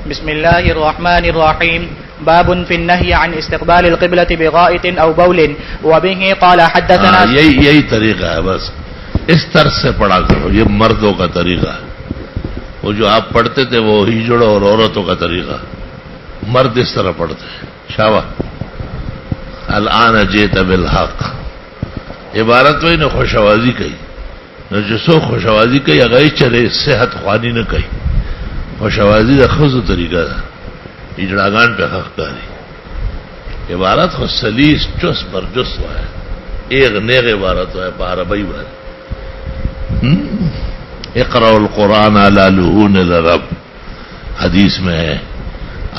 بسم الله الرحمن الرحيم. باب في النهي عن استقبال القبلة بغائط أو بول. وبه قال حدثنا یہی طریقہ ہے، بس اس طرح سے پڑھا کرو، یہ مردوں کا طریقہ ہے. وہ جو آپ پڑھتے تھے وہ ہجڑوں اور عورتوں کا طریقہ، مرد اس طرح پڑھتے ہیں. شابہ. الان جئت بالحق، عبارت ہوئی نے خوشوازی کہی، نہ جسو خوشوازی کہی اگئی چلے صحت خوانی نہ کہی. خوشوازی کا خود طریقہ تھا، اجڑاگان پہ حق کاری. عبارت خود سلیس چس برجس ہوا ہے، ایک نیغ عبارت ہوا ہے پارا بھائی بھائی. اقرأ القرآن علی لحون العرب، حدیث میں ہے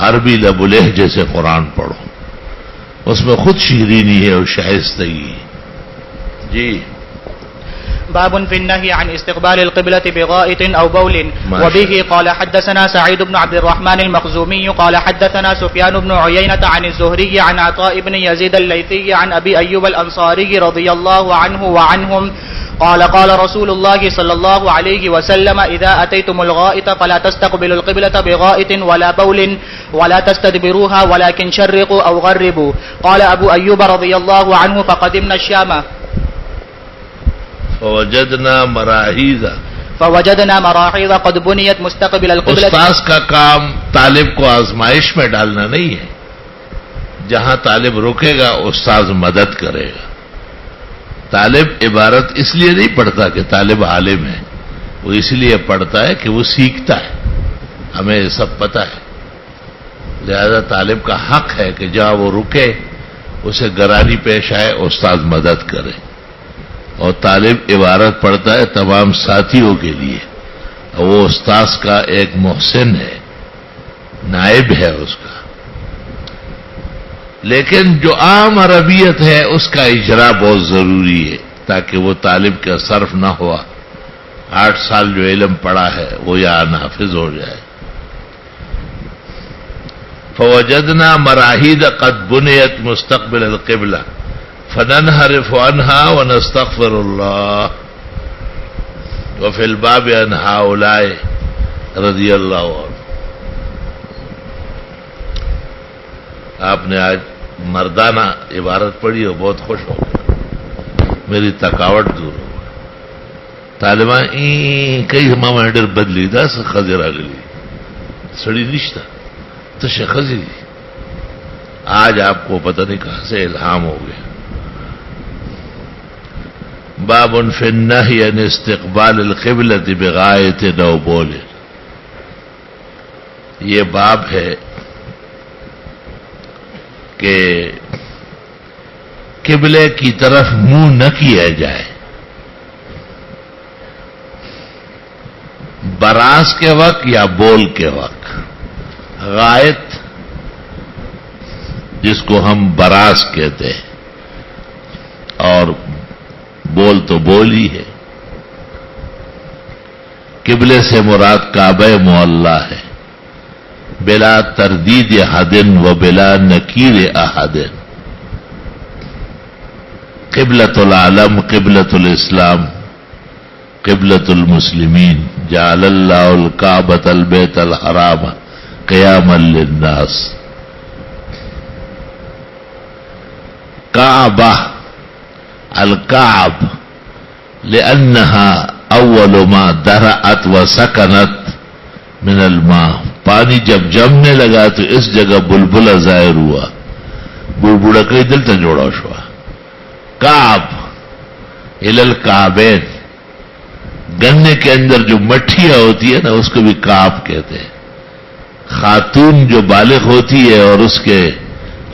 عربی لب لہجے سے قرآن پڑھو، اس میں خود شیرینی ہے اور شائستگی. جی. باب في النهي عن استقبال القبلة بغائط أو بول. وبه قال حدثنا سعيد بن عبد الرحمن المخزومي قال حدثنا سفيان بن عيينة عن الزهري عن عطاء بن يزيد الليثي عن أبي أيوب الأنصاري رضي الله عنه وعنهم قال قال رسول الله صلى الله عليه وسلم إذا أتيتم الغائط فلا تستقبلوا القبلة بغائط ولا بول ولا تستدبروها ولكن شرقوا أو غربوا. قال أبو أيوب رضي الله عنه فقدمنا الشام فوجدنا مراحيض قد بنيت مستقبل القبلة. استاذ کا کام طالب کو آزمائش میں ڈالنا نہیں ہے، جہاں طالب رکے گا استاذ مدد کرے گا. طالب عبارت اس لیے نہیں پڑھتا کہ طالب عالم ہے، وہ اس لیے پڑھتا ہے کہ وہ سیکھتا ہے، ہمیں سب پتہ ہے. لہذا طالب کا حق ہے کہ جہاں وہ رکے اسے گرانی پیش آئے، استاذ مدد کرے. اور طالب عبارت پڑھتا ہے تمام ساتھیوں کے لیے، اور وہ استاذ کا ایک محسن ہے، نائب ہے اس کا. لیکن جو عام عربیت ہے اس کا اجرا بہت ضروری ہے تاکہ وہ طالب کا صرف نہ ہوا. 8 سال جو علم پڑھا ہے وہ یہاں نافذ ہو جائے. فوجدنا مراحیض قد بنیت مستقبل القبلہ فننحرف عنها ونستغفر الله. وفي الباب عن هؤلاء رضی اللہ عنہ. آپ نے آج مردانہ عبارت پڑھی اور بہت خوش ہو گیا، میری تھکاوٹ دور ہو گئی. طالبان کئی ماما ہیڈر بدلی دا خزر اگلی سڑی نشتا تو خزی. آج آپ کو پتہ نہیں کہاں سے الہام ہو گیا. باب فی النہی عن استقبال القبلۃ بغائط او بول. یہ باب ہے کہ قبلے کی طرف منہ نہ کیا جائے براز کے وقت یا بول کے وقت. غائط جس کو ہم براز کہتے ہیں اور بول تو بول ہی ہے. قبلے سے مراد کعبہ معلی ہے، بلا تردید احد و بلا نکیر احد. قبلۃ العالم، قبلۃ الاسلام، قبلۃ المسلمین. جعل اللہ الکعبۃ البیت الحرام قیاما للناس. کعبہ الکعب لأنها اول ما درعت و سکنت من الماء. پانی جب جمنے لگا تو اس جگہ بلبلا ظاہر ہوا، بڑبڑا کئی دل تا جوڑا شوا. کعب الی الکعبین، گنے کے اندر جو مٹھیاں ہوتی ہے نا اس کو بھی کعب کہتے ہیں. خاتون جو بالغ ہوتی ہے اور اس کے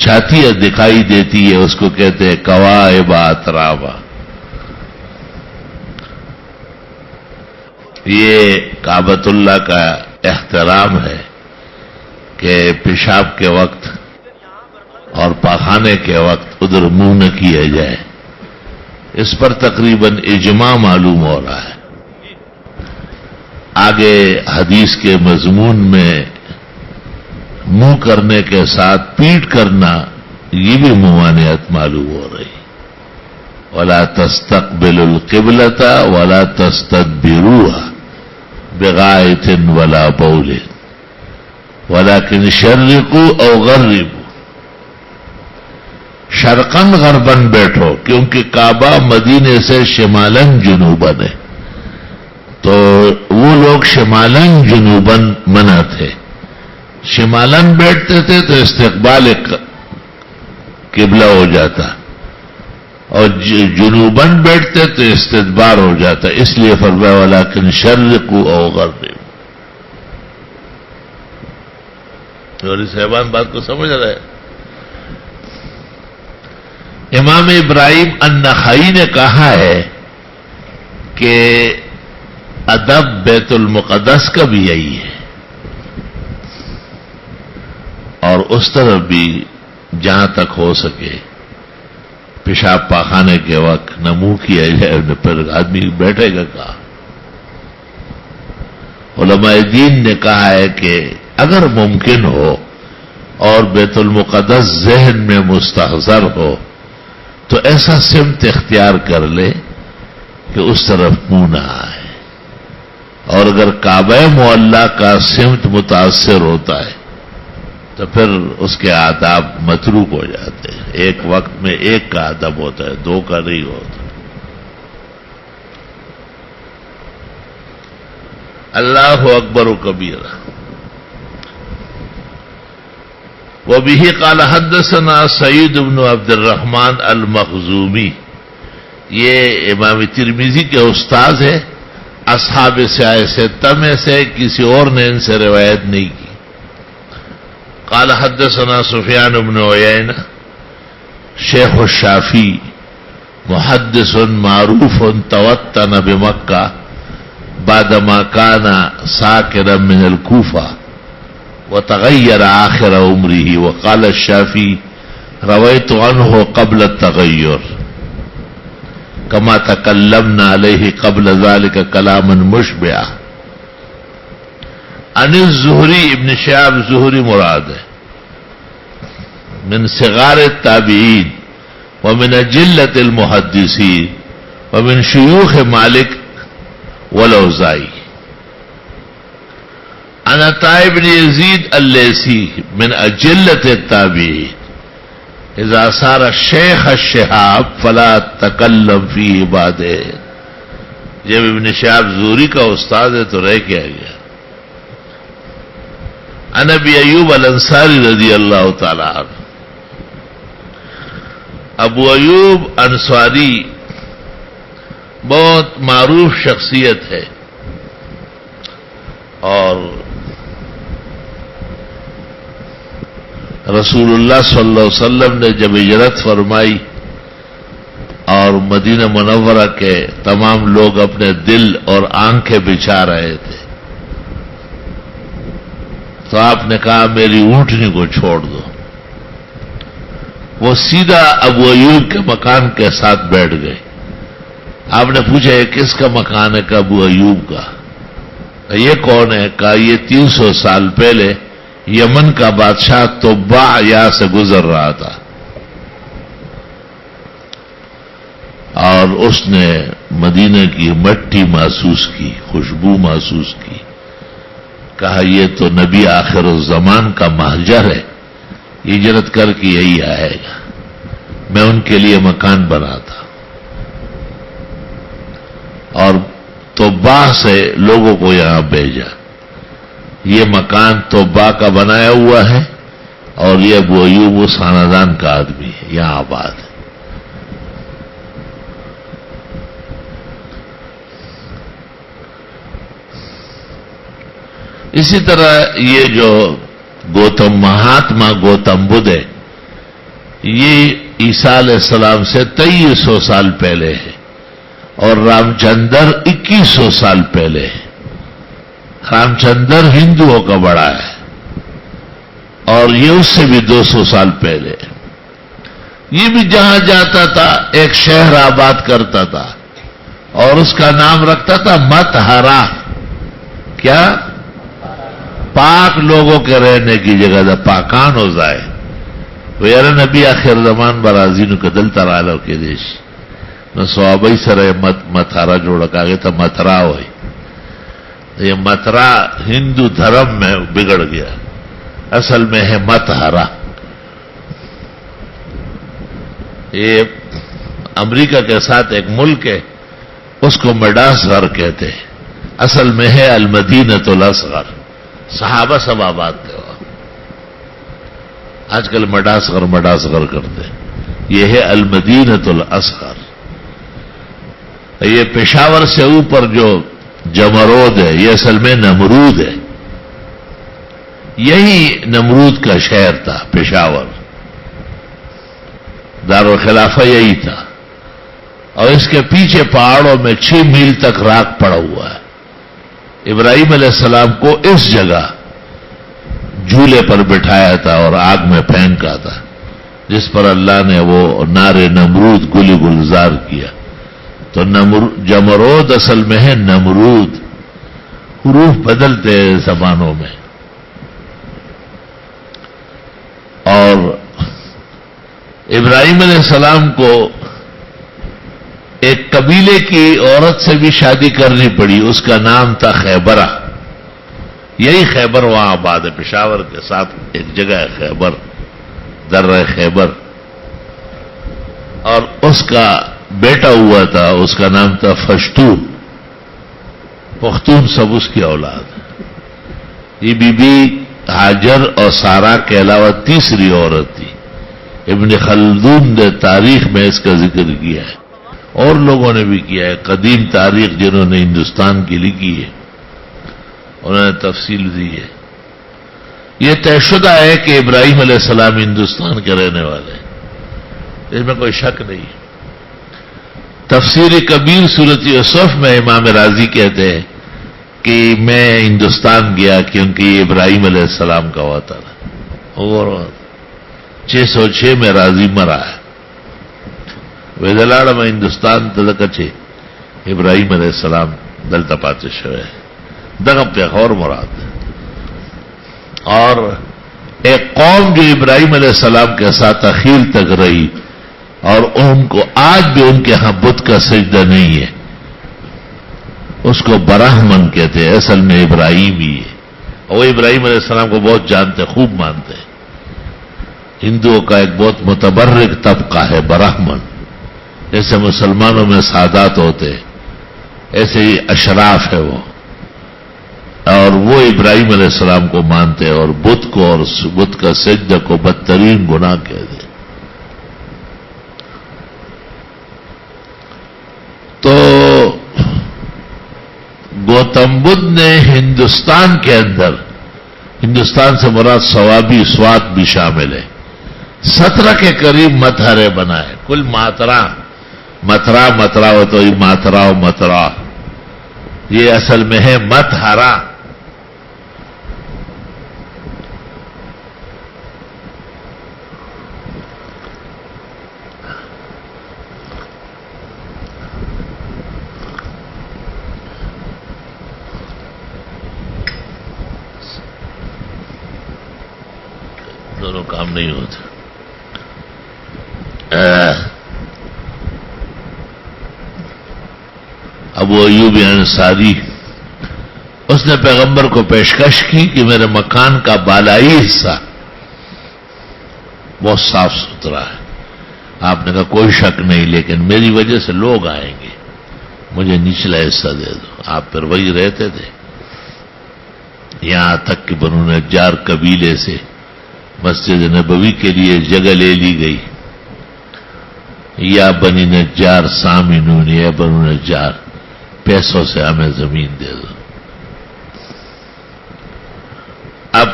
چھاتیاں دکھائی دیتی ہے اس کو کہتے ہیں کواعب اترابا. یہ کعبۃ اللہ کا احترام ہے کہ پیشاب کے وقت اور پاخانے کے وقت ادھر منہ نہ کیا جائے. اس پر تقریباً اجماع معلوم ہو رہا ہے. آگے حدیث کے مضمون میں منہ کرنے کے ساتھ پیٹ کرنا یہ بھی ممانعت معلوم ہو رہی. ولا تستقبلوا القبلۃ ولا تستدبروها بغائط ولا بول. ولكن شرقوا او غربوا، شرقن غربن بیٹھو، کیونکہ کعبہ مدینے سے شمالن جنوبن ہے، تو وہ لوگ شمالن جنوبن منع تھے، شمالن بیٹھتے تھے تو استقبال قبلہ ہو جاتا، اور جنوبن بیٹھتے تو استدبار ہو جاتا، اس لیے فرمایا ولکن شرقوا او غربوا۔ اور صاحبان بات کو سمجھ رہے ہیں؟ امام ابراہیم النخعی نے کہا ہے کہ ادب بیت المقدس کا بھی یہی ہے، اور اس طرف بھی جہاں تک ہو سکے پیشاب پاخانے کے وقت نہ منہ کیا جائے، نہ پھر آدمی بیٹھے گا کہاں۔ علماء دین نے کہا ہے کہ اگر ممکن ہو اور بیت المقدس ذہن میں مستحضر ہو تو ایسا سمت اختیار کر لے کہ اس طرف منہ نہ آئے، اور اگر کعبہ معلیٰ کا سمت متاثر ہوتا ہے تو پھر اس کے آداب متروک ہو جاتے ہیں۔ ایک وقت میں ایک کا ادب ہوتا ہے، دو کا نہیں ہوتا۔ اللہ اکبر کبیرہ۔ وبه قال حدثنا سعید بن عبد الرحمن المخزومی، یہ امام ترمذی کے استاذ ہے، اصحاب سیاہ ستہ میں سے کسی اور نے ان سے روایت نہیں کی۔ قال حدثنا سفیان بن عیینہ شیخ الشافی محدث معروف توطن بمکہ بعدما كان ساكنا من الكوفة وتغير آخر عمره، وقال الشافعي رويت عنه قبل التغير كما تكلمنا عليه قبل ذلك كلاما مشبعا۔ عن الزهري ابن شهاب زهري مراد ہے، من صغار التابعين ومن أجلة المحدثين ومن شيوخ مالك والأوزاعي۔ عن عطاء بن يزيد الليثي من أجلة التابعين، إذا صار الشيخ الشهاب فلا تكلم فيه بعده۔ جب ابن شہاب زہری کا استاد ہے تو رہ کیا گیا۔ عن ابی ایوب الانصاری رضی اللہ تعالی عنہ، ابو ایوب انصاری بہت معروف شخصیت ہے، اور رسول اللہ صلی اللہ علیہ وسلم نے جب ہجرت فرمائی اور مدینہ منورہ کے تمام لوگ اپنے دل اور آنکھیں بچھا رہے تھے تو آپ نے کہا میری اونٹنی کو چھوڑ دو۔ وہ سیدھا ابو ایوب کے مکان کے ساتھ بیٹھ گئے۔ آپ نے پوچھا یہ کس کا مکان ہے؟ کہ ابو ایوب کا۔ یہ کون ہے؟ کہا یہ 300 سال پہلے یمن کا بادشاہ طباع یہاں سے گزر رہا تھا، اور اس نے مدینہ کی مٹی محسوس کی، خوشبو محسوس کی۔ کہا یہ تو نبی آخر الزمان کا مہجر ہے، ہجرت کر کے یہی آئے گا، میں ان کے لیے مکان بنا تھا، اور طباع سے لوگوں کو یہاں بھیجا۔ یہ مکان طباع کا بنایا ہوا ہے، اور یہ ابو ایوب اس خاندان کا آدمی ہے، یہاں آباد ہے۔ اسی طرح یہ جو مہاتما گوتم بدھ ہے، یہ عیسیٰ علیہ السلام سے 2300 سال پہلے ہے، اور رام چندر 2100 سال پہلے ہے۔ رام چندر ہندوؤں کا بڑا ہے، اور یہ اس سے بھی 200 سال پہلے ہے۔ یہ بھی جہاں جاتا تھا ایک شہر آباد کرتا تھا، اور اس کا نام رکھتا تھا متہرا۔ کیا؟ پاک لوگوں کے رہنے کی جگہ تھا، پاکان ہو جائے۔ وہ یار نبی آخر زمان برازی نو کدل ترالو کے دیش نو صحابی سره متھرا جوڑا کاگے تھا متھرا ہوئی۔ یہ متھرا ہندو دھرم میں بگڑ گیا، اصل میں ہے مطہرہ. یہ امریکہ کے ساتھ ایک ملک ہے، اس کو مڈاسکر کہتے ہیں، اصل میں ہے المدینۃ الاصغر. صحابہ سب آباد تھے وہاں. آج کل مڈاسکر کرتے ہیں. یہ ہے المدینۃ الاصغر. یہ پشاور سے اوپر جو جمرود ہے یہ اصل میں نمرود ہے. یہی نمرود کا شہر تھا پشاور. دارالخلافہ یہی تھا. اور اس کے پیچھے پہاڑوں میں 6 میل تک راک پڑا ہوا ہے. ابراہیم علیہ السلام کو اس جگہ جھولے پر بٹھایا تھا اور آگ میں پھینکا تھا، جس پر اللہ نے وہ نار نمرود گلی گلزار کیا. تو جمرود اصل میں ہے نمرود. حروف بدلتے زبانوں میں. اور ابراہیم علیہ السلام کو ایک قبیلے کی عورت سے بھی شادی کرنی پڑی. اس کا نام تھا خیبرہ. یہی خیبر وہاں آباد ہے. پشاور کے ساتھ ایک جگہ ہے خیبر، درہ خیبر. اور اس کا بیٹا ہوا تھا، اس کا نام تھا فشتون. پختون سب اس کی اولاد. یہ بی بی ہاجر اور سارا کے علاوہ تیسری عورت تھی. ابن خلدون نے تاریخ میں اس کا ذکر کیا ہے، اور لوگوں نے بھی کیا ہے. قدیم تاریخ جنہوں نے ہندوستان کی لکھی ہے انہوں نے تفصیل دی ہے. یہ طے شدہ ہے کہ ابراہیم علیہ السلام ہندوستان کے رہنے والے ہیں، اس میں کوئی شک نہیں. تفسیر کبیر سورۃ یوسف میں امام راضی کہتے ہیں کہ میں ہندوستان گیا کیونکہ یہ ابراہیم علیہ السلام کا وطن ہے. اور 606 میں راضی مرا ہے. ویدلاڑ میں ہندوستان تدکچے ابراہیم علیہ السلام دلتا پاتے شوئے دغب اور مراد. اور ایک قوم جو ابراہیم علیہ السلام کے ساتھ اخیر تک رہی اور ان کو آج بھی ان کے ہاں بت کا سجدہ نہیں ہے، اس کو براہمن کہتے ہیں. اصل میں ابراہیم ہی ہے. اور وہ ابراہیم علیہ السلام کو بہت جانتے، خوب مانتے ہیں. ہندوؤں کا ایک بہت متبرک طبقہ ہے براہمن. جیسے مسلمانوں میں سادات ہوتے ایسے ہی اشراف ہے وہ. اور وہ ابراہیم علیہ السلام کو مانتے اور بت کو اور بت کا سجدہ کو بدترین گناہ کہتے. تو گوتم بدھ نے ہندوستان کے اندر، ہندوستان سے مراد سوابی سوات بھی شامل ہے، 17 کے قریب متحرے بنائے. کل مترا ہو تو یہ ماترا یہ اصل میں ہے متحرا. دونوں کام نہیں ہوتے. ابو ایوب انصاری اس نے پیغمبر کو پیشکش کی کہ میرے مکان کا بالائی حصہ بہت صاف ستھرا ہے. آپ نے کہا کوئی شک نہیں، لیکن میری وجہ سے لوگ آئیں گے، مجھے نچلا حصہ دے دو. آپ پھر وہی رہتے تھے. یہاں تک کہ بنو نجار قبیلے سے مسجد نبوی کے لیے جگہ لے لی گئی. یا بنی نجار سامنون، یا بنو نجار پیسوں سے ہمیں زمین دے دو. اب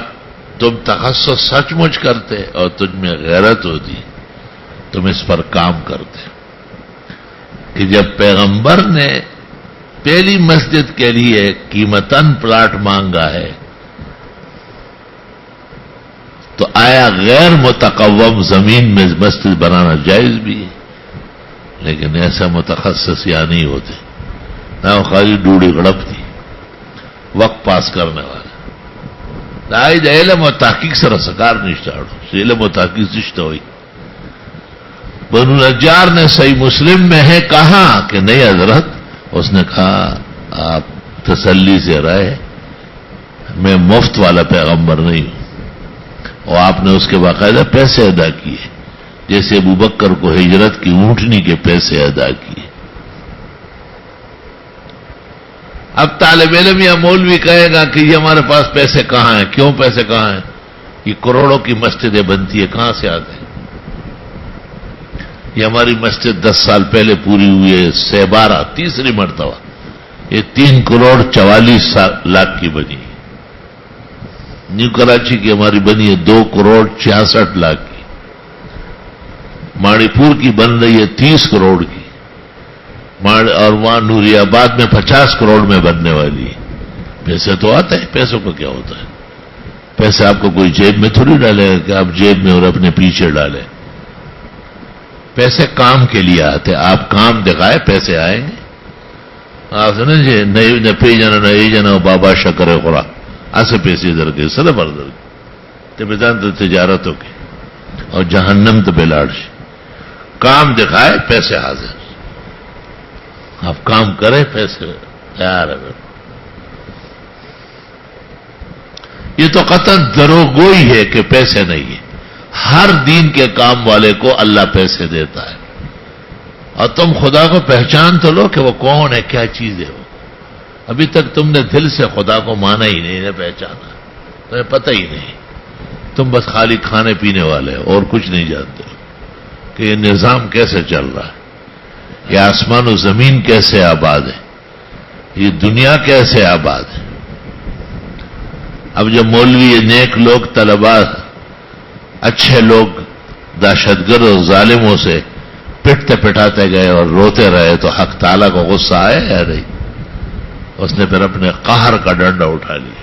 تم تخصص سچ مچ کرتے اور تجھ میں غیرت ہوتی تم اس پر کام کرتے کہ جب پیغمبر نے پہلی مسجد کے لیے قیمتاً پلاٹ مانگا ہے تو آیا غیر متقوم زمین میں مسجد بنانا جائز بھی ہے؟ لیکن ایسا متخصص یا نہیں ہوتے. نہ وہ خالی ڈوڑی گڑپ تھی وقت پاس کرنے والا. دائد علم و تحقیق سر سکار نشتاڑو علم و تحقیق نشتا ہوئی. بنو نجار نے صحیح مسلم میں ہے کہا کہ نہیں حضرت. اس نے کہا آپ تسلی سے رہے، میں مفت والا پیغمبر نہیں ہوں. اور آپ نے اس کے باقاعدہ پیسے ادا کیے، جیسے ابوبکر کو ہجرت کی اونٹنی کے پیسے ادا کیے۔ اب طالب علم یا مولوی کہے گا کہ یہ ہمارے پاس پیسے کہاں ہیں، کیوں پیسے کہاں ہیں، یہ کروڑوں کی مسجدیں بنتی ہے، کہاں سے آتے ہیں؟ یہ ہماری مسجد 10 سال پہلے پوری ہوئی ہے، سہبارہ تیسری مرتبہ، یہ 3 کروڑ 44 لاکھ کی بنی ہے۔ نیو کراچی کی ہماری بنی ہے 2 کروڑ 66 لاکھ کی، مانیی پور کی بن رہی ہے 30 کروڑ کی، اور وہاں نوری آباد میں 50 کروڑ میں بننے والی ہے۔ پیسے تو آتے ہیں، پیسوں کا کیا ہوتا ہے؟ پیسے آپ کو کوئی جیب میں تھوڑی ڈالے گا کہ آپ جیب میں اور اپنے پیچھے ڈالیں۔ پیسے کام کے لیے آتے، آپ کام دکھائے پیسے آئیں گے۔ آپ سمجھ جی نہ پی جانا نہ یہ جانا بابا شکر خورا ایسے پیسے در کے سر بردر کے تو تجارتوں کے اور جہنم تو بلاڑ سے کام دکھائے پیسے حاضر، آپ کام کریں پیسے تیار ہے۔ یہ تو قطعاً دروغگوئی ہے کہ پیسے نہیں ہے۔ ہر دین کے کام والے کو اللہ پیسے دیتا ہے، اور تم خدا کو پہچان تو لو کہ وہ کون ہے، کیا چیز ہے وہ۔ ابھی تک تم نے دل سے خدا کو مانا ہی نہیں، انہیں پہچانا، تمہیں پتہ ہی نہیں، تم بس خالی کھانے پینے والے ہو اور کچھ نہیں جانتے کہ یہ نظام کیسے چل رہا ہے، یہ آسمان و زمین کیسے آباد ہے، یہ دنیا کیسے آباد ہے۔ اب جو مولوی نیک لوگ طلباء اچھے لوگ دہشت گرد اور ظالموں سے پٹتے پٹاتے گئے اور روتے رہے تو حق تعالیٰ کو غصہ آیا یا نہیں؟ اس نے پھر اپنے قہر کا ڈنڈا اٹھا لیا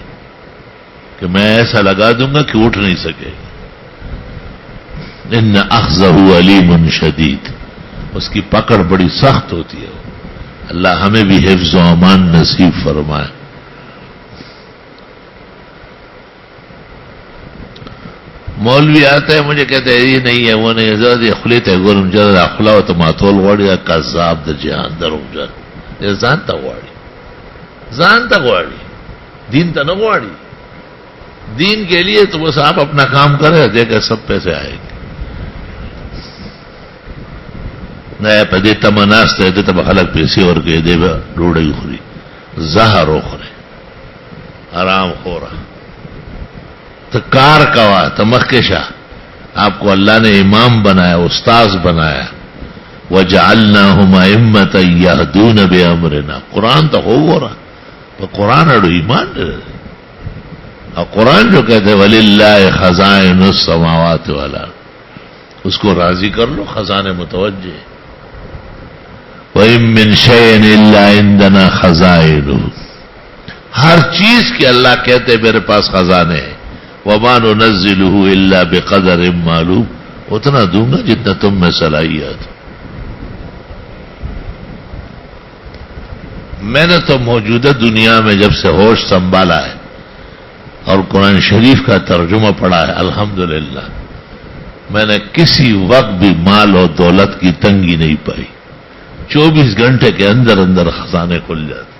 کہ میں ایسا لگا دوں گا کہ اٹھ نہیں سکے۔ ان اخذہ علیم شدید، اس کی پکڑ بڑی سخت ہوتی ہے۔ اللہ ہمیں بھی حفظ و امان نصیب فرمائے۔ مولوی آتے ہیں مجھے کہتے ہیں یہ نہیں ہے وہ نہیں ہے، ذرا خلیت ہے گورم جرا خلاو تو ماتول واڑی کذاب د جهان درو جن یہ ځانته غواړي دین ته نه غواړي۔ دین کے لیے تو بس آپ اپنا کام کریں، دیکھیں سب پیسے آئیں گے۔ نیا پدې تمناسته دې ته خلک پیسې ورکړي، دې به ډوډۍ خوري، زهر وخوري، آرام خورا تو کار کوا تو مخکشا۔ آپ کو اللہ نے امام بنایا، استاذ بنایا، وجعلناہم ائمۃ یہدون بامرنا۔ قرآن تو ہو رہا تو قرآن اڑو ایمان رہے، اور قرآن جو کہتے وللہ خزائن السماوات والارض، اس کو راضی کر لو، خزانے متوجہ۔ وَإِن مِّن شَيْءٍ إِلَّا عِندَنَا خَزَائِنُهُ، ہر چیز کے اللہ کہتے میرے پاس خزانے ہیں۔ وَمَا نُنَزِّلُهُ إِلَّا بِقَدَرٍ مَّعْلُومٍ، اتنا دوں گا جتنا تم میں صلاحیت۔ میں نے تو موجودہ دنیا میں جب سے ہوش سنبھالا ہے اور قرآن شریف کا ترجمہ پڑھا ہے، الحمدللہ میں نے کسی وقت بھی مال اور دولت کی تنگی نہیں پائی۔ 24 گھنٹے کے اندر اندر خزانے کھل جاتے۔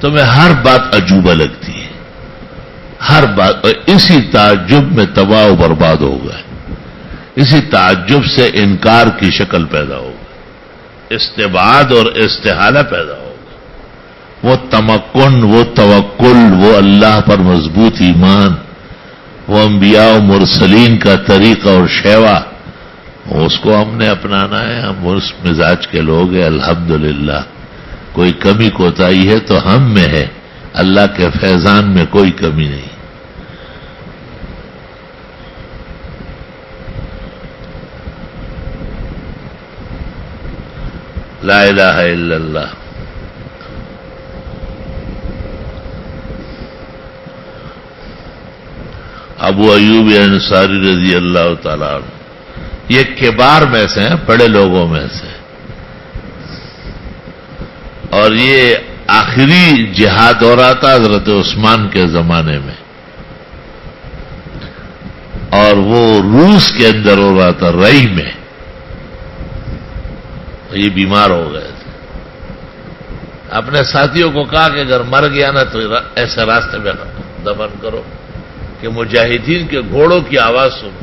تمہیں ہر بات عجوبہ لگتی ہے، ہر بات، اور اسی تعجب میں تباہ و برباد ہو گئے، اسی تعجب سے انکار کی شکل پیدا ہو گئی، استبعاد اور استحالہ پیدا ہو گئی۔ وہ تمکن، وہ توکل، وہ اللہ پر مضبوط ایمان، وہ انبیاء و مرسلین کا طریقہ اور شیوا، اس کو ہم نے اپنانا ہے۔ ہم اس مزاج کے لوگ ہیں، الحمدللہ۔ کوئی کمی کوتاہی ہے تو ہم میں ہے، اللہ کے فیضان میں کوئی کمی نہیں۔ لا الہ الا اللہ۔ ابو ایوب انصاری رضی اللہ تعالیٰ عنہ یہ کبار میں سے ہیں، بڑے لوگوں میں سے، اور یہ آخری جہاد ہو رہا تھا حضرت عثمان کے زمانے میں، اور وہ روس کے اندر ہو رہا تھا، رئی میں۔ یہ بیمار ہو گئے تھے، اپنے ساتھیوں کو کہا کہ اگر مر گیا نا تو ایسے راستے میں دفن کرو کہ مجاہدین کے گھوڑوں کی آواز سنو.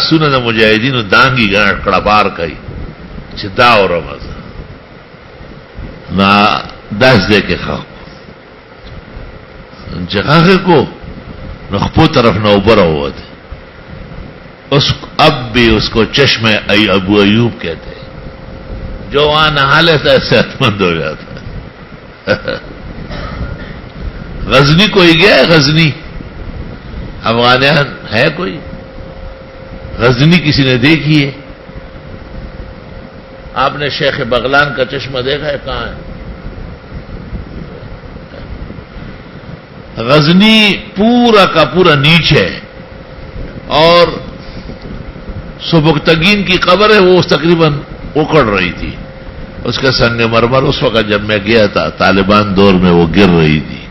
سنو نہ مجاہدین دانگی گاٹ کڑا بار کئی چدا اور رمض نہ دس دے کے خواہ جگہ کو نخپو طرف نہ ابھرا ہوا تھے. اب بھی اس کو چشمہ ابو ایوب کہتے ہیں. جو وہاں نہا لیتا ہے صحت مند ہو جاتا ہے. غزنی کوئی گیا ہے؟ غزنی افغانستان ہے کوئی؟ غزنی کسی نے دیکھی ہے؟ آپ نے شیخ بغلان کا چشمہ دیکھا ہے؟ کہاں ہے؟ غزنی پورا کا پورا نیچے ہے اور سبکتگین کی قبر ہے، وہ تقریباً اکڑ رہی تھی. اس کا سنگ مرمر اس وقت جب میں گیا تھا طالبان دور میں وہ گر رہی تھی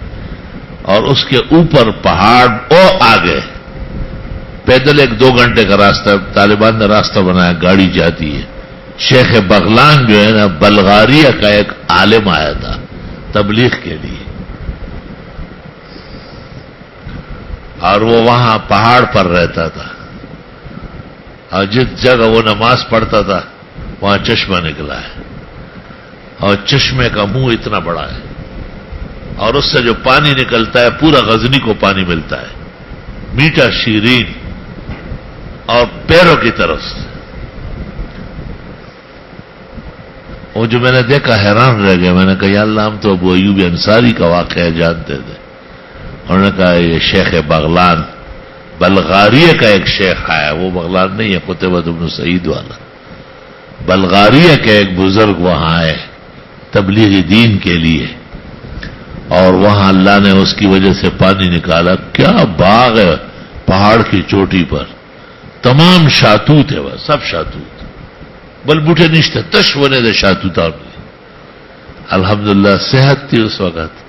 اور اس کے اوپر پہاڑ آگے پیدل 1-2 گھنٹے کا راستہ طالبان نے راستہ بنایا، گاڑی جاتی ہے. شیخ بغلان جو ہے نا بلغاریہ کا ایک عالم آیا تھا تبلیغ کے لیے اور وہ وہاں پہاڑ پر رہتا تھا اور جس جگہ وہ نماز پڑھتا تھا وہاں چشمہ نکلا ہے اور چشمے کا منہ اتنا بڑا ہے اور اس سے جو پانی نکلتا ہے پورا غزنی کو پانی ملتا ہے، میٹھا شیرین اور پیروں کی طرف سے. وہ جو میں نے دیکھا حیران رہ گیا. میں نے کہا یا اللہ ہم تو ابو ایوب انصاری کا واقعہ جانتے تھے. انہوں نے کہا یہ شیخ بغلان بلغاریہ کا ایک شیخ آیا، وہ بغلان نہیں ہے قطبۃ بن سعید والا، بلغاریہ کے ایک بزرگ وہاں آئے تبلیغ دین کے لیے اور وہاں اللہ نے اس کی وجہ سے پانی نکالا. کیا باغ ہے پہاڑ کی چوٹی پر، تمام شاتوت ہے، وہ سب شاتوت، بل بوٹے نشتے تش ونے دے شاتوت. الحمدللہ صحت تھی اس وقت.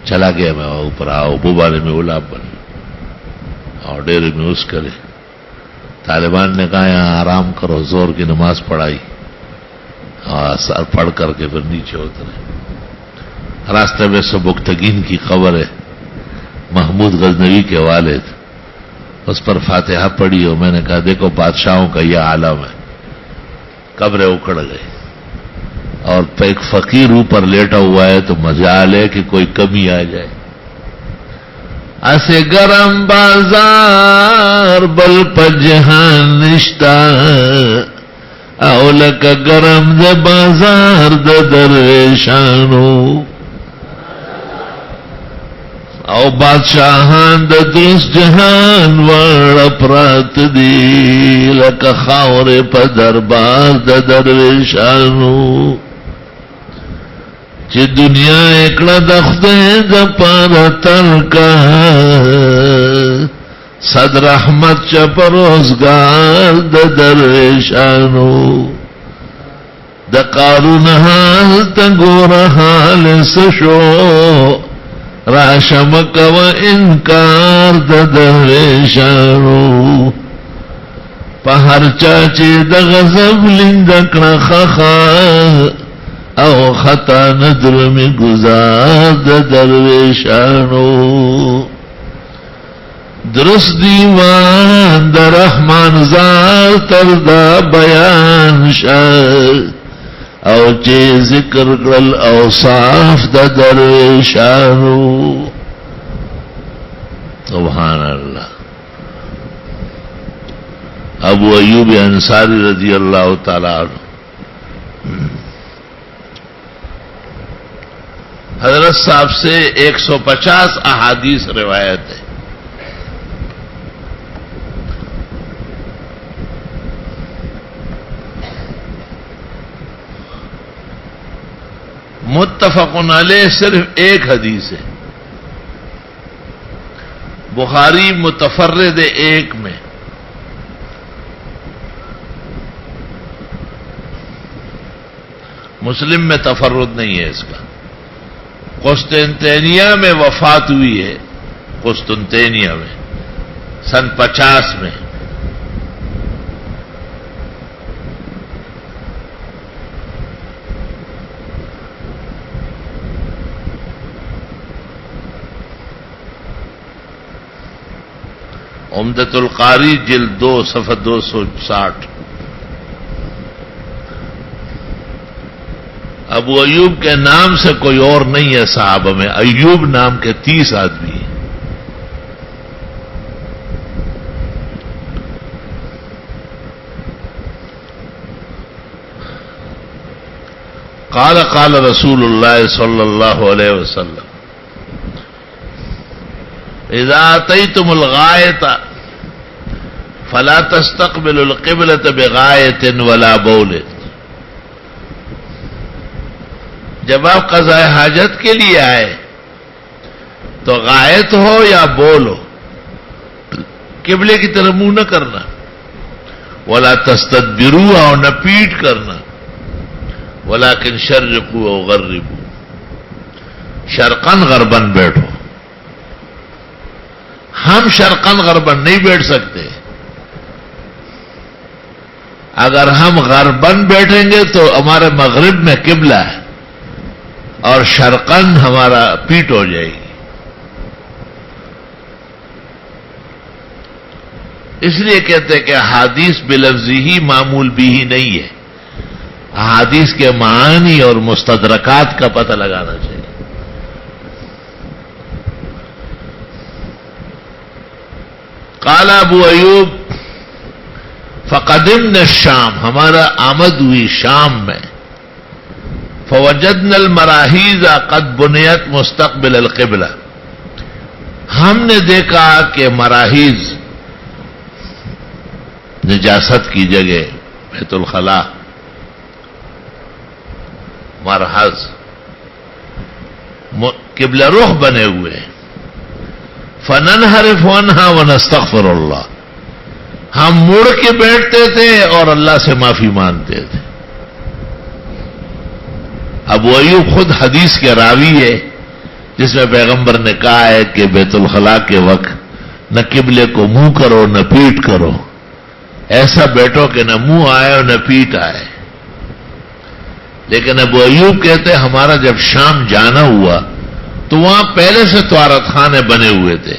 چلا گیا میں اوپر آؤ بوبانے میں اولاب بن اور ڈیرے میں اس کرے. طالبان نے کہا یہاں آرام کرو، زور کی نماز پڑھائی اور سر پڑھ کر کے پھر نیچے اترے. راستے میں سبکتگین کی قبر ہے، محمود غزنوی کے والد، اس پر فاتحہ پڑھی اور میں نے کہا دیکھو بادشاہوں کا یہ عالم ہے. قبریں اکڑ گئی اور ایک فقیر اوپر لیٹا ہوا ہے تو مجال ہے کہ کوئی کمی آ جائے. ایسے گرم بازار بل پجہان نشتا اولک گرم دے بازار دے درویشانو او بادشاہان دے درست جہان وڑ پرات دی لک خاور پا دربار دے درویشانو چی دنیا اکڑا دختے دا پارا ترکا صد رحمت چا پروزگار دا درویشانو دا قارون حال تا گور حال سشو راشمک و انکار دا درویشانو پہر چاچی دا غضب لندکڑا خخا او خطا ندر میں گزار دا درویشانو درست دیوان دا رحمان زار تر دا بیان شا او چے ذکر کرل اوصاف دا درویشانو. سبحان اللہ. ابو ایوب انصاری رضی اللہ تعالیٰ عنہ حضرت صاحب سے 150 احادیث روایت ہے. متفقن علیہ صرف ایک حدیث ہے، بخاری متفرد ایک میں، مسلم میں تفرد نہیں ہے اس کا. قسطنطینیہ میں وفات ہوئی ہے، قسطنطینیہ میں سن 50 میں. عمدۃ القاری جلد 2 صفحہ 260. ابو ایوب کے نام سے کوئی اور نہیں ہے صحابہ میں، ایوب نام کے 30 آدمی ہیں. قال رسول اللہ صلی اللہ علیہ وسلم اذا اتیتم الغائط فلا تستقبلوا القبلة بغائط ولا بول. جب آپ قضاء حاجت کے لیے آئے تو غائط ہو یا بول ہو، قبلے کی طرف منہ نہ کرنا، ولا تستدبروا اور نہ پیٹ کرنا، ولكن شرقوا او غربوا، شرقن غربن بیٹھو. ہم شرقن غربن نہیں بیٹھ سکتے. اگر ہم غربن بیٹھیں گے تو ہمارے مغرب میں قبلہ ہے اور شرقن ہمارا پیٹ ہو جائے گی. اس لیے کہتے ہیں کہ احادیث بلفظی ہی معمول بھی ہی نہیں ہے، احادیث کے معانی اور مستدرکات کا پتہ لگانا چاہیے. قال ابو ایوب فقدمنا الشام، ہمارا آمد ہوئی شام میں. فوجدنا المراحیض قد بنیت مستقبل القبلہ، ہم نے دیکھا کہ مراحیض نجاست کی جگہ بیت الخلاء مرحض قبلہ رخ بنے ہوئے. فننحرف عنہا ونستغفر اللہ، ہم مڑ کے بیٹھتے تھے اور اللہ سے معافی مانگتے تھے. ابو ایوب خود حدیث کے راوی ہے جس میں پیغمبر نے کہا ہے کہ بیت الخلاء کے وقت نہ قبلے کو منہ کرو نہ پیٹ کرو، ایسا بیٹھو کہ نہ منہ آئے اور نہ پیٹ آئے. لیکن ابو ایوب کہتے ہمارا جب شام جانا ہوا تو وہاں پہلے سے طہارت خانے بنے ہوئے تھے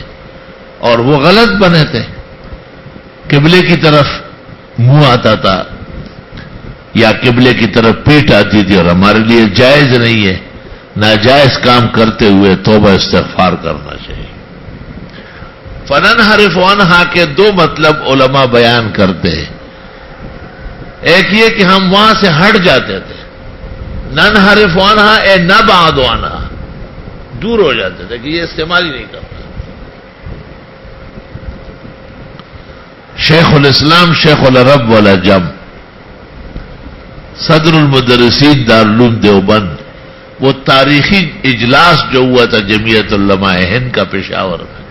اور وہ غلط بنے تھے. قبلے کی طرف منہ آتا تھا یا قبلے کی طرف پیٹ آتی تھی، اور ہمارے لیے جائز نہیں ہے. ناجائز کام کرتے ہوئے توبہ استغفار کرنا چاہیے. فننحرف عنہا کے 2 مطلب علماء بیان کرتے ہیں. ایک یہ کہ ہم وہاں سے ہٹ جاتے تھے، ننحرف عنہا اے نبعد عنہا، دور ہو جاتے تھے کہ یہ استعمال ہی نہیں کرتا. شیخ الاسلام شیخ العرب والعجم صدر المدرسین دارالعلوم دیوبند، وہ تاریخی اجلاس جو ہوا تھا جمعیت علماء ہند کا پشاور میں،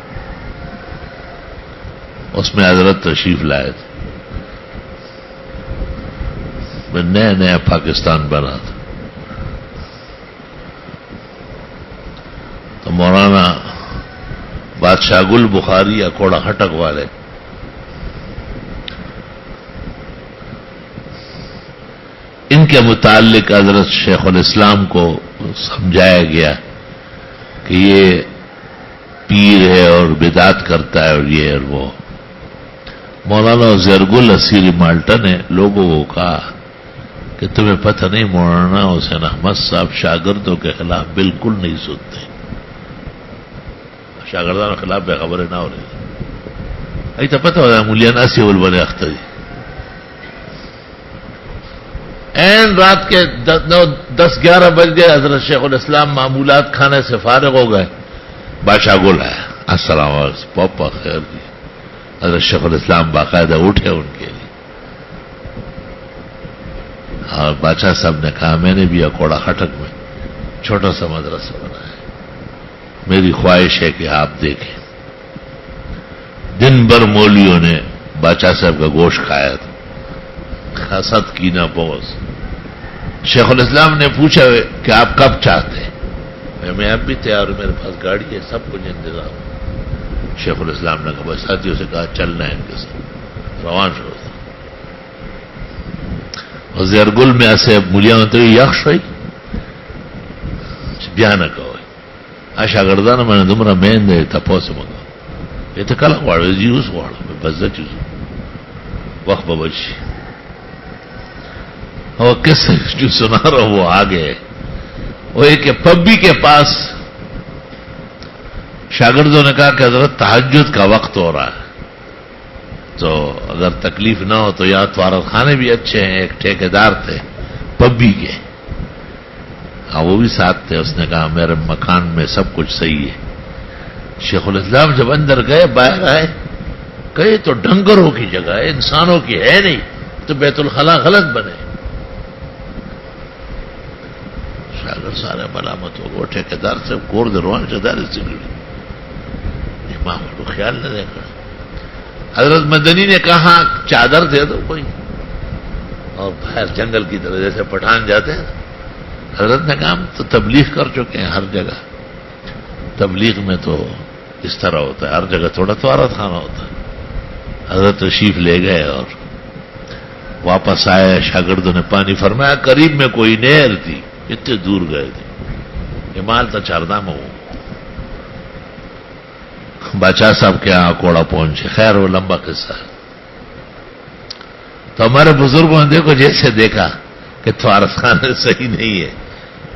اس میں حضرت تشریف لائے تھے. میں نیا پاکستان بنا تھا تو مولانا بادشاہ گل بخاری یا کوڑا ہٹک والے ان کے متعلق حضرت شیخ الاسلام کو سمجھایا گیا کہ یہ پیر ہے اور بدعت کرتا ہے اور یہ اور وہ. مولانا زیرگل اسیری مالٹا نے لوگوں کو کہا کہ تمہیں پتہ نہیں مولانا حسین احمد صاحب شاگردوں کے خلاف بالکل نہیں سنتے، شاگردوں کے خلاف بے خبریں نہ ہو رہی. ایسا پتہ ہو رہا ہے مولیان اسی اول بنے اختری این رات کے 10-11 بج گئے. حضرت شیخ الاسلام معمولات کھانے سے فارغ ہو گئے. بادشاہ گل آیا، السلام علیکم پاپا خیر جی. حضرت شیخ الاسلام باقاعدہ اٹھے ان کے لیے، اور بادشاہ صاحب نے کہا میں نے بھی اکوڑا خٹک میں چھوٹا سا مدرسہ بنایا، میری خواہش ہے کہ آپ دیکھیں. دن بھر مولویوں نے بادشاہ صاحب کا گوشت کھایا تھا، خاصت کی نہ پوس. شیخ الاسلام نے پوچھا کہ آپ کب چاہتے ہیں؟ میں اب بھی تیار ہوں، میرے پاس گاڑی ہے، سب کچھ انتظام. شیخ الاسلام نے کہا بس ساتھیوں سے کہا چلنا ہے ان کے ساتھ، روان شروع تھا. اور زیرگل میں ایسے ملیا ہوتے ہوئی یخش ہوئی بیانہ کہو شاگردان میں نے تمہارا مین دے تھا پوسے منگا یہ تو کل واڑو جی اس واڑو میں بس چیز وقت بچی اور کس جو سنا رہا وہ آگے وہ ایک پبی کے پاس شاگردوں نے کہا کہ حضرت تہجد کا وقت ہو رہا ہے، تو اگر تکلیف نہ ہو تو یہاں طوارت خانے بھی اچھے ہیں، ایک ٹھیکیدار تھے پبی کے، ہاں وہ بھی ساتھ تھے، اس نے کہا میرے مکان میں سب کچھ صحیح ہے۔ شیخ الاسلام جب اندر گئے باہر آئے کہے تو ڈنگروں کی جگہ ہے، انسانوں کی ہے نہیں، تو بیت الخلا غلط بنے۔ شاگرد سارے ملامت ہو گئے، ٹھیکیدار سے گور دروان چدار سے گڑی، امام کو خیال نہ دیکھا۔ حضرت مدنی نے کہا چادر دے دو کوئی، اور باہر جنگل کی طرح جیسے پٹھان جاتے ہیں، حضرت نے کہا ہم تو تبلیغ کر چکے ہیں ہر جگہ، تبلیغ میں تو اس طرح ہوتا ہے، ہر جگہ تھوڑا طوارت خانہ ہوتا ہے۔ حضرت تشریف لے گئے اور واپس آئے، شاگردوں نے پانی فرمایا، قریب میں کوئی نہر تھی، اتنے دور گئے تھے، ہمال تھا چاردام ہو، بادشاہ صاحب کے یہاں کوڑا پہنچے، خیر وہ لمبا قصہ ہے۔ تو ہمارے بزرگوں نے دیکھو جیسے دیکھا کہ طوارت خانے صحیح نہیں ہے،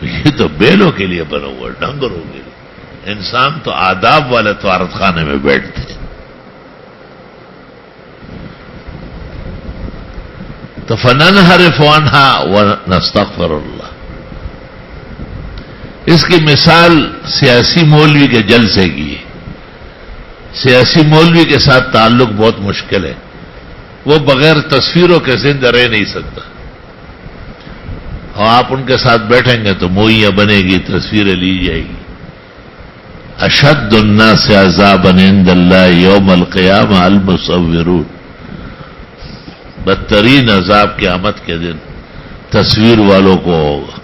یہ تو بیلوں کے لیے بنا ہوا، ڈنگروں کے لیے، انسان تو آداب والے طوارت خانے میں بیٹھتے۔ تو فننحرف عنہا ونستغفر اللہ، اس کی مثال سیاسی مولوی کے جلسے کی ہے۔ سیاسی مولوی کے ساتھ تعلق بہت مشکل ہے، وہ بغیر تصویروں کے زندہ رہ نہیں سکتا، اور آپ ان کے ساتھ بیٹھیں گے تو موئیاں بنے گی، تصویریں لی جائے گی۔ اشد الناس عذابا عند اللہ یوم القیامہ المصورون، بدترین عذاب قیامت کے دن تصویر والوں کو ہوگا۔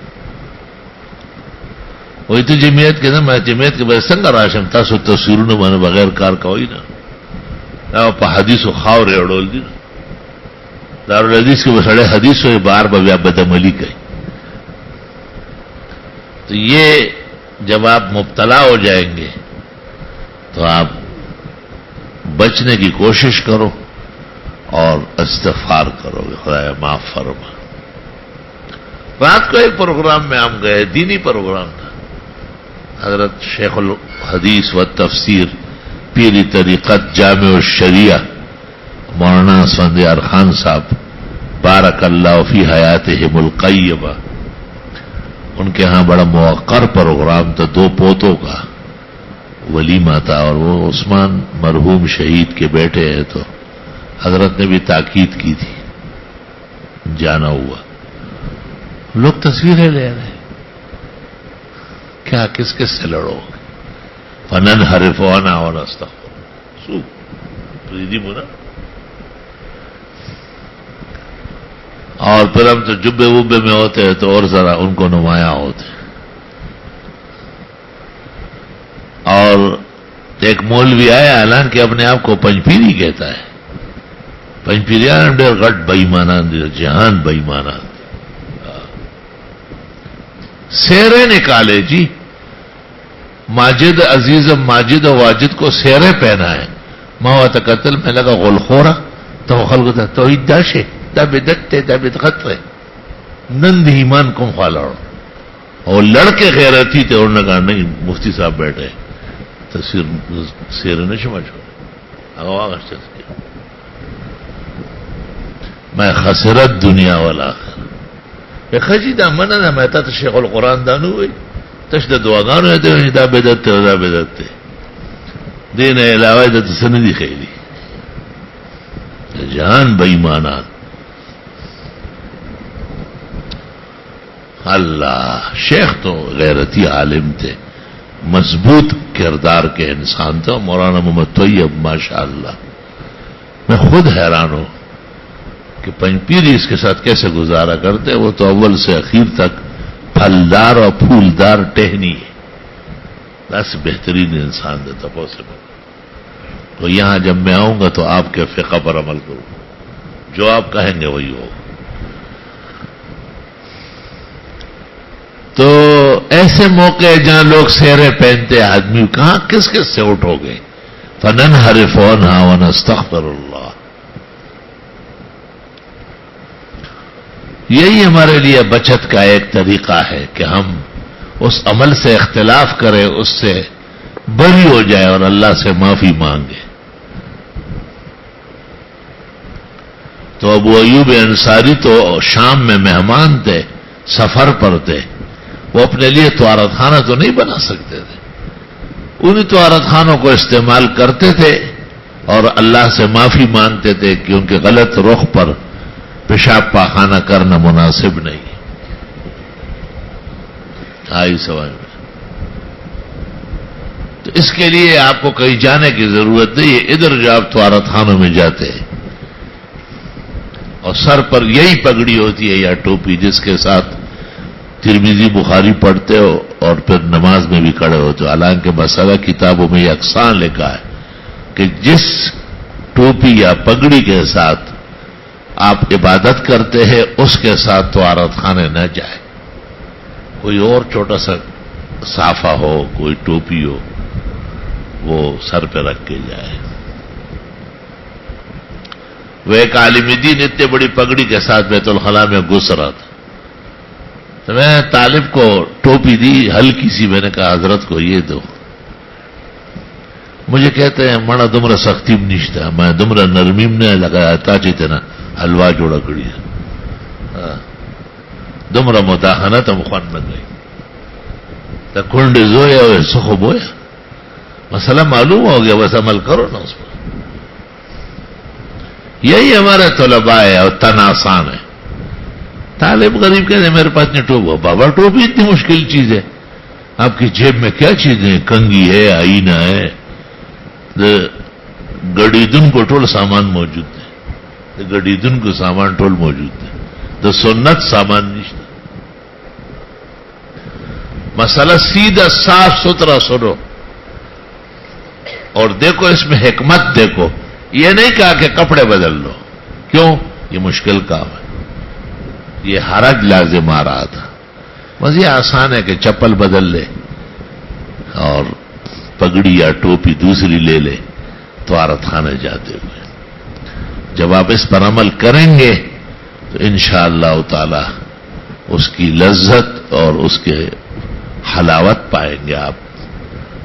وہی تو جمعیت کے نا، میں جمعیت کے بعد سنگ راشم تاسو تصویروں نے میں بغیر کار کا ہوئی نا پا حدیث و خاور اڑول دی نا دارالحدیث کے بسڑے حدیث و بار بیا بدعملی کئی۔ تو یہ جب آپ مبتلا ہو جائیں گے تو آپ بچنے کی کوشش کرو اور استغفار کرو گے، خدایا معاف فرما۔ رات کو ایک پروگرام میں ہم گئے، دینی پروگرام تھا، حضرت شیخ الحدیث و تفسیر پیری طریقت جامع الشریعہ مولانا اسفندیار خان صاحب بارک اللہ فی حیاتہم القیمہ، ان کے ہاں بڑا موقر پروگرام تھا، 2 پوتوں کا ولیمہ تھا، اور وہ عثمان مرحوم شہید کے بیٹے ہیں، تو حضرت نے بھی تاکید کی تھی، جانا ہوا، لوگ تصویریں لے رہے، کیا کس کس سے لڑو گے؟ فننحرف عنہا ونستغفر سو پریدی منا، اور پھر ہم تو جبے وبے میں ہوتے ہیں تو اور ذرا ان کو نمایاں ہوتے۔ اور ایک مولوی آیا، حالانکہ اپنے آپ کو پنجپیری کہتا ہے، پنجپیریان ڈیر غٹ بئیمانان دی، جہان بئیمانان دی، سیرے نکالے جی، ماجد عزیزم ماجد و واجد کو سیرے پہنا ہے، ماں قتل میں لگا غلخورا تو خلق دا توحید داشے دا بدت تے دا بدغت ہے، نند ایمان کم خالڑو، اور لڑکے غیرتی تھے، انہوں نے کہا نہیں مفتی صاحب بیٹھے تصویر سیرے نے سمجھو اگواغ میں خسرت دنیا والآخرہ خجی دا منع دا مہتا تو شیخ القرآن دانو ہوئی تشد دعاگانو ہے تو دا بدت تے دا بدت تے دین علاوہ دا تسندی خیلی جہان بئیمانات۔ اللہ شیخ تو غیرتی عالم تھے، مضبوط کردار کے انسان تھا، مولانا محمد طیب ماشاءاللہ، میں خود حیران ہوں کہ پنجپیری اس کے ساتھ کیسے گزارا کرتے، وہ تو اول سے اخیر تک پھلدار اور پھولدار ٹہنی ہے، بس بہترین انسان دیتا پاسبل۔ تو یہاں جب میں آؤں گا تو آپ کے فقہ پر عمل کروں، جو آپ کہیں گے وہی ہوگا۔ تو ایسے موقع جہاں لوگ سیرے پہنتے، آدمی کہاں کس کس سے اٹھو گے، فننحرف عنها ونستغفر اللہ. یہی ہمارے لیے بچت کا ایک طریقہ ہے کہ ہم اس عمل سے اختلاف کریں، اس سے بری ہو جائے اور اللہ سے معافی مانگے. تو ابو ایوب انصاری تو شام میں مہمان تھے، سفر پر تھے، وہ اپنے لیے طہارت خانہ تو نہیں بنا سکتے تھے، انہیں طہارت خانوں کو استعمال کرتے تھے اور اللہ سے معافی مانگتے تھے کیونکہ غلط رخ پر پیشاب پاخانہ کرنا مناسب نہیں. آئی سمجھ میں؟ تو اس کے لیے آپ کو کہیں جانے کی ضرورت نہیں ہے. ادھر جو آپ طہارت خانوں میں جاتے ہیں اور سر پر یہی پگڑی ہوتی ہے یا ٹوپی جس کے ساتھ ترمذی بخاری پڑھتے ہو اور پھر نماز میں بھی کھڑے ہوتے ہو. حالانکہ مسئلہ کتابوں میں یکساں لکھا ہے کہ جس ٹوپی یا پگڑی کے ساتھ آپ عبادت کرتے ہیں اس کے ساتھ طہارت خانے نہ جائے. کوئی اور چھوٹا سا صافہ ہو، کوئی ٹوپی ہو، وہ سر پہ رکھ کے جائے. وہ ایک عالم دین اتنے بڑی پگڑی کے ساتھ بیت الخلاء میں گھس رہا تھا، تو میں طالب کو ٹوپی دی ہلکی سی، میں نے کہا حضرت کو یہ دو. مجھے کہتے ہیں مڑا دمرا سختیم نشتا، میں دمرا نرمیم نے لگایا تا چیتنا حلوا جوڑا کڑی دمرا مداخنت مخوان نہ گئی تو کنڈ زویا ہوئے سخو بویا. مسئلہ معلوم ہو گیا، بس عمل کرو نا اس پر. یہی ہمارے طلباء ہے اور تن آسان ہے. طالب غریب کہتے ہیں میرے پاس نہیں ٹوپ. بابا ٹوپی اتنی مشکل چیز ہے، آپ کی جیب میں کیا چیزیں، کنگھی ہے، آئینہ ہے، گڑی دن کو ٹول سامان موجود ہے، گڑی دن کو سامان ٹول موجود ہے، تو سنت سامان نہیں. مسئلہ سیدھا صاف ستھرا سنو اور دیکھو، اس میں حکمت دیکھو. یہ نہیں کہا کہ کپڑے بدل لو، کیوں؟ یہ مشکل کام ہے، یہ حرج لازم آ رہا تھا. بس یہ آسان ہے کہ چپل بدل لے اور پگڑی یا ٹوپی دوسری لے لے طہارت خانے جاتے ہوئے. جب آپ اس پر عمل کریں گے تو انشاءاللہ تعالی اس کی لذت اور اس کے حلاوت پائیں گے. آپ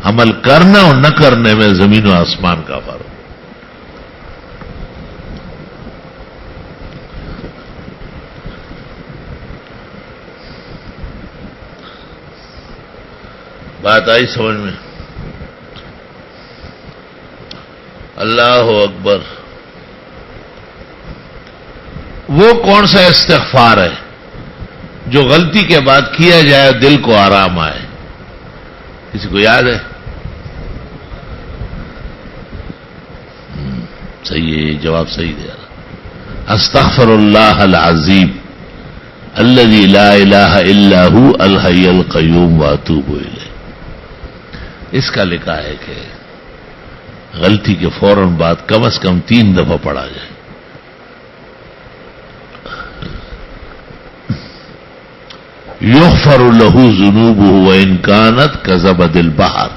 عمل کرنا اور نہ کرنے میں زمین و آسمان کا فرق. بات آئی سمجھ میں؟ اللہ اکبر. وہ کون سا استغفار ہے جو غلطی کے بعد کیا جائے دل کو آرام آئے؟ کسی کو یاد ہے؟ صحیح ہے، یہ جواب صحیح دے رہا. استغفر اللہ العظیم الذی لا الہ الا هو الحی القیوم واتوب الیہ. اس کا لکھا ہے کہ غلطی کے فوراً بعد کم از کم 3 دفعہ پڑھا جائے. یغفر له ذنوبه وان كانت كزبد البحر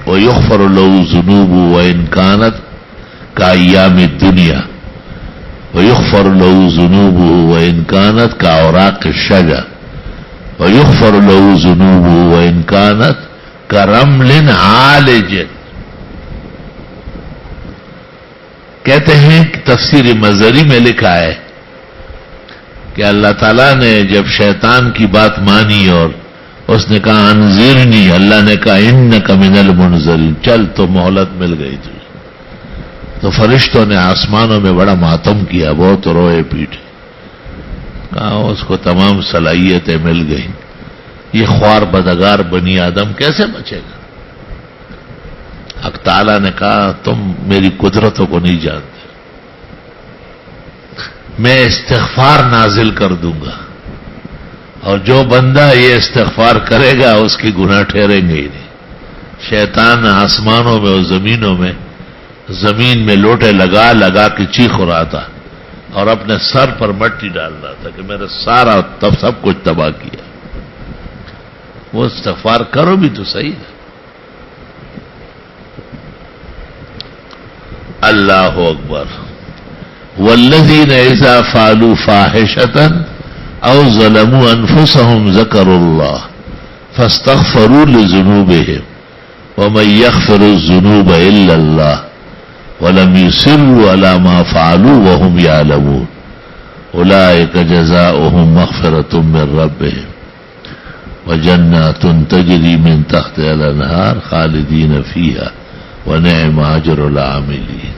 ويغفر له ذنوبه وان كانت كأيام الدنيا ويغفر له ذنوبه وان كانت كأوراق الشجر ويغفر له ذنوبه وان كانت كرمل عالج. کہتے ہیں کہ تفسیر مزری میں لکھا ہے کہ اللہ تعالیٰ نے جب شیطان کی بات مانی اور اس نے کہا انذرنی، اللہ نے کہا انک من المنذرین، چل تو مہلت مل گئی تجھے. تو فرشتوں نے آسمانوں میں بڑا ماتم کیا، بہت روئے پیٹے، کہا اس کو تمام صلاحیتیں مل گئیں، یہ خوار بدگار بنی آدم کیسے بچے گا؟ حق تعالیٰ نے کہا تم میری قدرتوں کو نہیں جانتے، میں استغفار نازل کر دوں گا اور جو بندہ یہ استغفار کرے گا اس کی گناہ ٹھہریں گے ہی نہیں. شیطان آسمانوں میں اور زمینوں میں زمین میں لوٹے لگا لگا کے چیخ رہا تھا اور اپنے سر پر مٹی ڈال رہا تھا کہ میرا سارا سب کچھ تباہ کیا. وہ استغفار کرو بھی تو صحیح ہے. اللہ اکبر. والذین اذا فعلوا فاحشة او ظلموا انفسهم ذکروا اللہ فاستغفروا لذنوبهم ومن يغفر الذنوب الا اللہ ولم يصروا على ما فعلوا وهم يعلمون اولئک جزاؤهم مغفرة من ربهم وجنات تجری من تحتها الانہار خالدین فیہا ونعم اجر العاملین.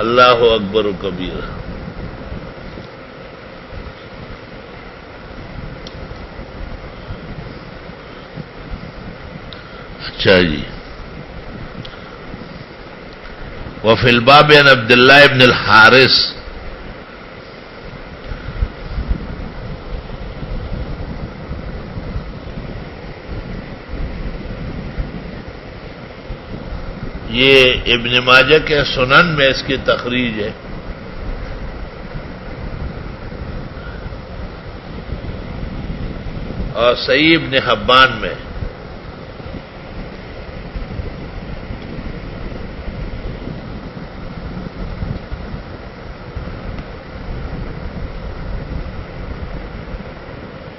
اللہ اکبر کبیرہ. اچھا جی. وفی الباب عن عبداللہ ابن الحارث یہ ابن ماجہ کے سنن میں اس کی تخریج ہے. اور صحیح ابن حبان میں.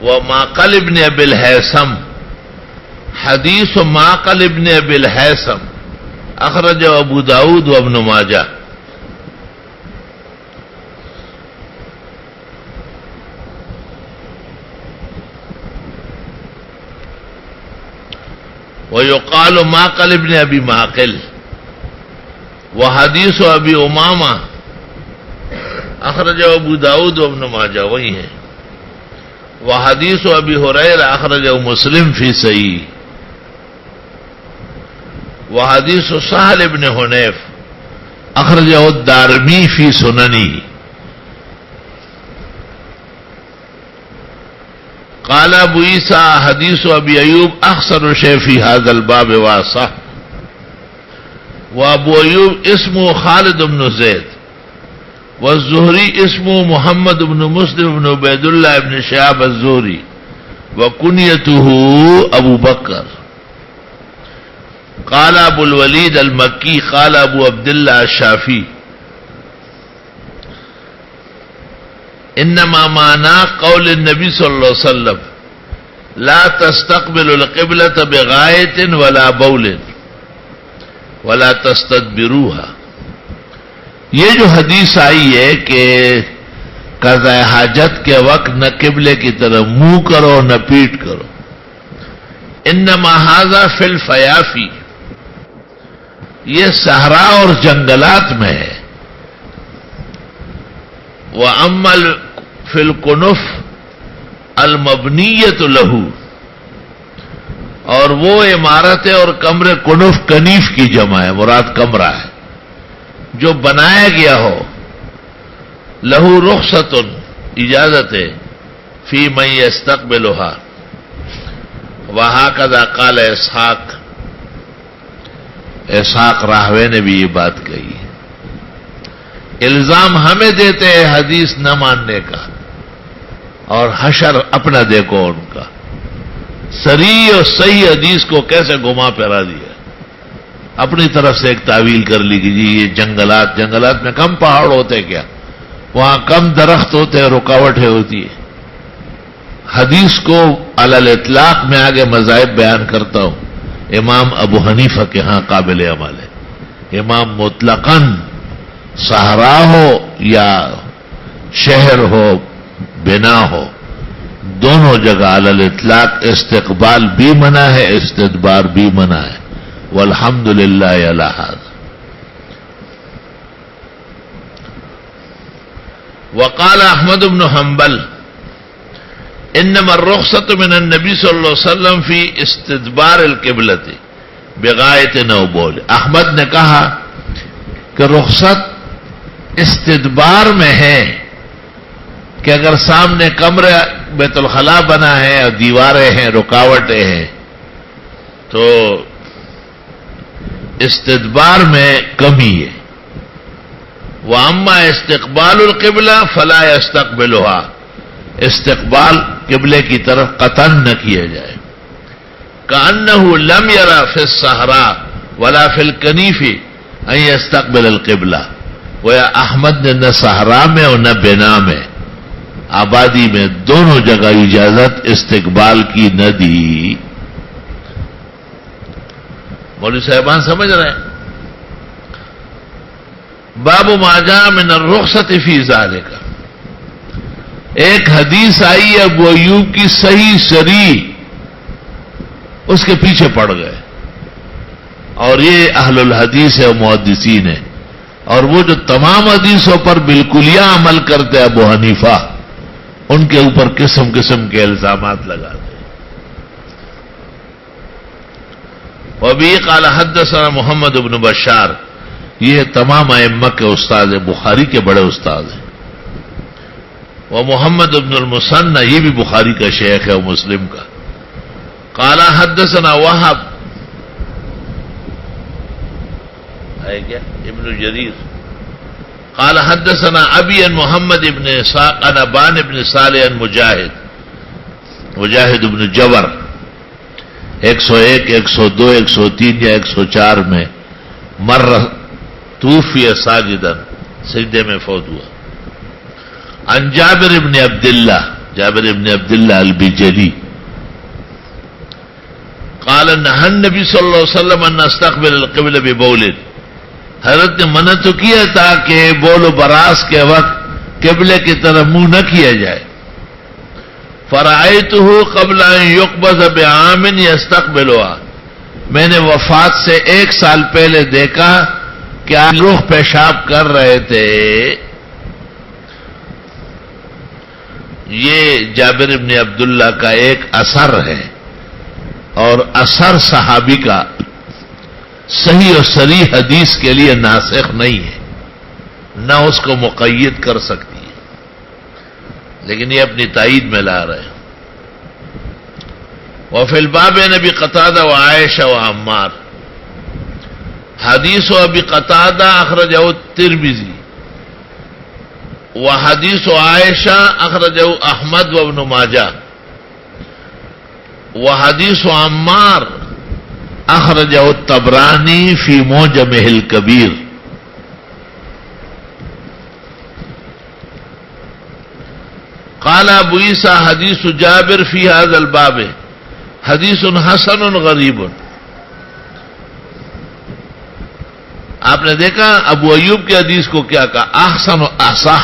ومعقل ابن ابی الہیثم حدیث معقل ابن ابی الہیثم اخرج ابو داود و ابن ماجہ. ويقال معقل ابن ابی معقل وحدیث ابی امامہ اخرج ابو داود و ابن ماجہ وہی ہے. وحدیث ابی ہریرہ اخرج مسلم فی صحیح. وحدیث سہل ابن حنیف اخرجہ الدارمی فی سننی. قال ابو عیسیٰ حدیث ابی ایوب اخسر شیء فی هذا الباب واصح. وابو ایوب اسمه خالد بن زید والزہری اسمه محمد بن مسلم بن عبید اللہ بن شہاب الزہری وکنیته ابو بکر. قال ابو الولید المکی قال ابو عبداللہ الشافی انما معنى قول النبی صلی اللہ علیہ وسلم لا تستقبل القبلة بغائط ولا بول ولا تستدبروها. یہ جو حدیث آئی ہے کہ قضاء حاجت کے وقت نہ قبلے کی طرف منہ کرو نہ پیٹ کرو. انما ھذا فی الفیافی یہ صحرا اور جنگلات میں ہے. وَأَمَّا فِي الْكُنُفِ الْمَبْنِيَّةُ لَهُ اور وہ عمارتیں اور کمرے کنف کنیف کی جمع ہے مراد کمرہ ہے جو بنایا گیا ہو. لہو رخصت اجازت ہے فی من یستقبلها وہکذا قال اسحاق راہوے نے بھی یہ بات کہی. الزام ہمیں دیتے ہیں حدیث نہ ماننے کا اور حشر اپنا دیکھو ان کا. صریح اور صحیح حدیث کو کیسے گھما پھرا دیا. اپنی طرف سے ایک تعویل کر لی کہ جی یہ جنگلات میں کم پہاڑ ہوتے کیا, وہاں کم درخت ہوتے ہیں, رکاوٹیں ہوتی ہے. حدیث کو علی الاطلاق میں آگے مذاہب بیان کرتا ہوں. امام ابو حنیفہ کے ہاں قابل عمل ہے. امام مطلقاً صحرا ہو یا شہر ہو بنا ہو دونوں جگہ علی الاطلاق استقبال بھی منع ہے استدبار بھی منع ہے. والحمدللہ علی ھذا. وقال احمد بن حنبل انما الرخصة من النبی صلی اللہ علیہ وسلم فی استدبار القبلۃ بغائط او بول. احمد نے کہا کہ رخصت استدبار میں ہے کہ اگر سامنے کمرہ بیت الخلاء بنا ہے اور دیواریں ہیں رکاوٹیں ہیں تو استدبار میں کمی ہے. وَأَمَّا اسْتِقْبَالُ الْقِبْلَةِ فَلَا يَسْتَقْبِلُهَا استقبال قبلے کی طرف قطعاً نہ کیا جائے. كَأَنَّهُ لَمْ يَرَ فِي الصَّحْرَاءِ ولا فی الکنیف ان یستقبل القبلہ. گویا احمد نے نہ صحرا میں اور نہ بنا میں، آبادی میں، دونوں جگہ اجازت استقبال کی نہ دی. مولوی صاحبان سمجھ رہے ہیں؟ باب ما جاء من الرخصت فی ذالک. ایک حدیث آئی ابو ایوب کی صحیح صریح، اس کے پیچھے پڑ گئے. اور یہ اہل الحدیث ہے، محدثین ہے، اور وہ جو تمام حدیثوں پر بالکلیہ عمل کرتے ابو حنیفہ، ان کے اوپر قسم قسم کے الزامات لگاتے. وبی قال حدثنا محمد بن بشار، یہ تمام ائمہ کے استاد ہیں، بخاری کے بڑے استاد ہیں. وہ محمد بن المثنى، یہ بھی بخاری کا شیخ ہے اور مسلم کا. قال حدثنا وهب، ہے کیا ابن جریر. قال حدثنا ابی عن محمد ابن اسحاق عن ابان ابن صالح عن مجاہد ابن جبر. 101 102 103 یا 104 میں مر توفی ساجدا، سجدے میں فوت ہوا. عن جابر ابن عبداللہ، جابر ابن عبداللہ البجلی قال نهى النبی صلی اللہ علیہ وسلم ان نستقبل القبلہ ببول. حضرت نے منع تو کیا تھا کہ بول و براس کے وقت قبلے کی طرف منہ نہ کیا جائے. فرأيته قبل ان يقبض بعام يستقبلها، میں نے وفات سے 1 سال پہلے دیکھا کہ آپ رخ پیشاب کر رہے تھے. یہ جابر ابن عبداللہ کا ایک اثر ہے، اور اثر صحابی کا صحیح اور صریح حدیث کے لیے ناسخ نہیں ہے، نہ اس کو مقید کر سکتی ہے، لیکن یہ اپنی تائید میں لا رہے ہیں. وفی الباب نبی قتادہ وعائشہ وعمار. حدیث ابی قتادہ اخرجہ الترمذی، وحدیث عائشہ اخرجہ احمد وابن ماجہ، وحدیث عمار اخرجہ الطبرانی فی معجمہ الکبیر. قال ابو عیسیٰ حدیث جابر فی هذا الباب حدیث حسن غریب. آپ نے دیکھا ابو ایوب کی حدیث کو کیا کہا؟ احسن و اصح.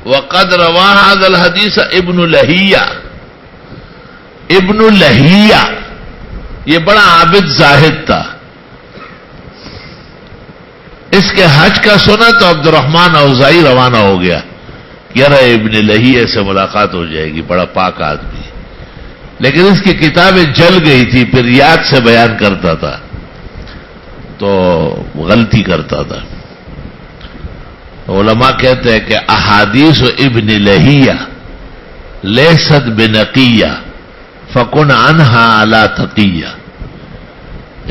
وقد روا هذا الحدیث ابن لہیہ. ابن لہیہ یہ بڑا عابد زاہد تھا. اس کے حج کا سنا تو عبد الرحمن اوزائی روانہ ہو گیا، یار ابن لہیہ سے ملاقات ہو جائے گی، بڑا پاک آدمی. لیکن اس کی کتابیں جل گئی تھی، پھر یاد سے بیان کرتا تھا تو غلطی کرتا تھا. علماء کہتے ہیں کہ احادیث ابن لہیہ لیست بنقیہ فکن عنہا علی تقیہ.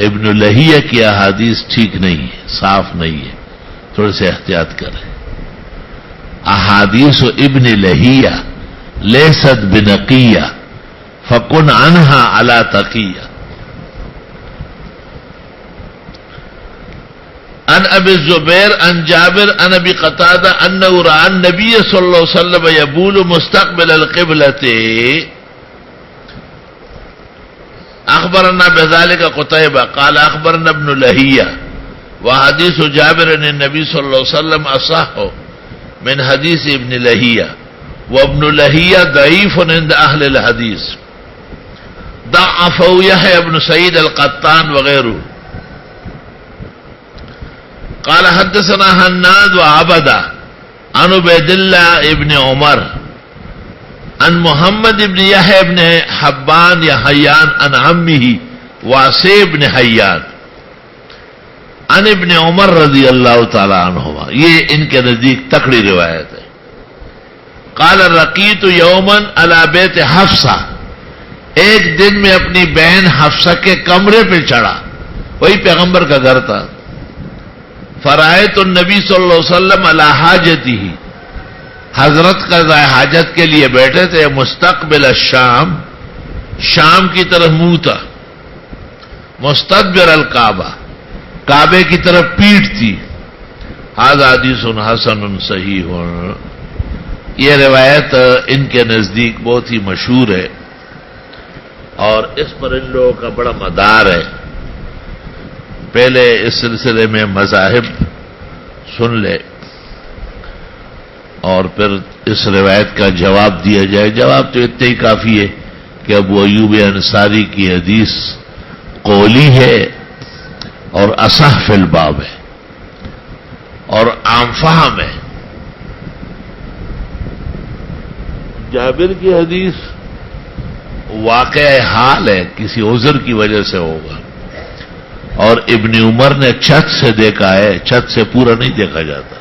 ابن لہیہ کی احادیث ٹھیک نہیں ہے، صاف نہیں ہے، تھوڑے سے احتیاط کریں. احادیث ابن لہیہ لیست بنقیہ فکن عنہا علی تقیہ. عن ابی الزبیر عن جابر عن ابی قتادہ انہ رأى النبی صلی اللہ علیہ وسلم یبول مستقبل القبلۃ. اخبرنا بذلك قتيبة قال اخبرنا ابن لہیہ وحدیث جابر عن النبی صلی اللہ علیہ وسلم اصح من حدیث ابن لہیہ وابن لہیہ ضعیف عند اہل الحدیث. ضعفه يحيى بن سعيد القطان وغيره. قال حدثنا حناد وعبدہ عن عبید اللہ ابن عمر عن محمد ابن یحیی ابن حبان یا حیان عن عمہ واسع ابن حیان عن ابن عمر رضی اللہ تعالی عنہما. یہ ان کے نزدیک تکڑی روایت ہے. قال رقیت یوما علی بیت حفصہ، ایک دن میں اپنی بہن حفصہ کے کمرے پہ چڑھا، وہی پیغمبر کا گھر تھا. فرائیت النبی صلی اللہ علیہ وسلم علی حاجتہ، حضرت قضاء حاجت کے لیے بیٹھے تھے، مستقبل الشام، شام کی طرف منہ تھا. مستدبر الکعبہ، کعبے کی طرف پیٹھ تھی. ھذا حدیث حسن صحیح. یہ روایت ان کے نزدیک بہت ہی مشہور ہے اور اس پر ان لوگوں کا بڑا مدار ہے. پہلے اس سلسلے میں مذاہب سن لے اور پھر اس روایت کا جواب دیا جائے. جواب تو اتنا ہی کافی ہے کہ ابو ایوب انصاری کی حدیث قولی ہے اور اصح فی الباب ہے اور عام فہم ہے. جابر کی حدیث واقع حال ہے، کسی عذر کی وجہ سے ہوگا. اور ابن عمر نے چھت سے دیکھا ہے، چھت سے پورا نہیں دیکھا جاتا،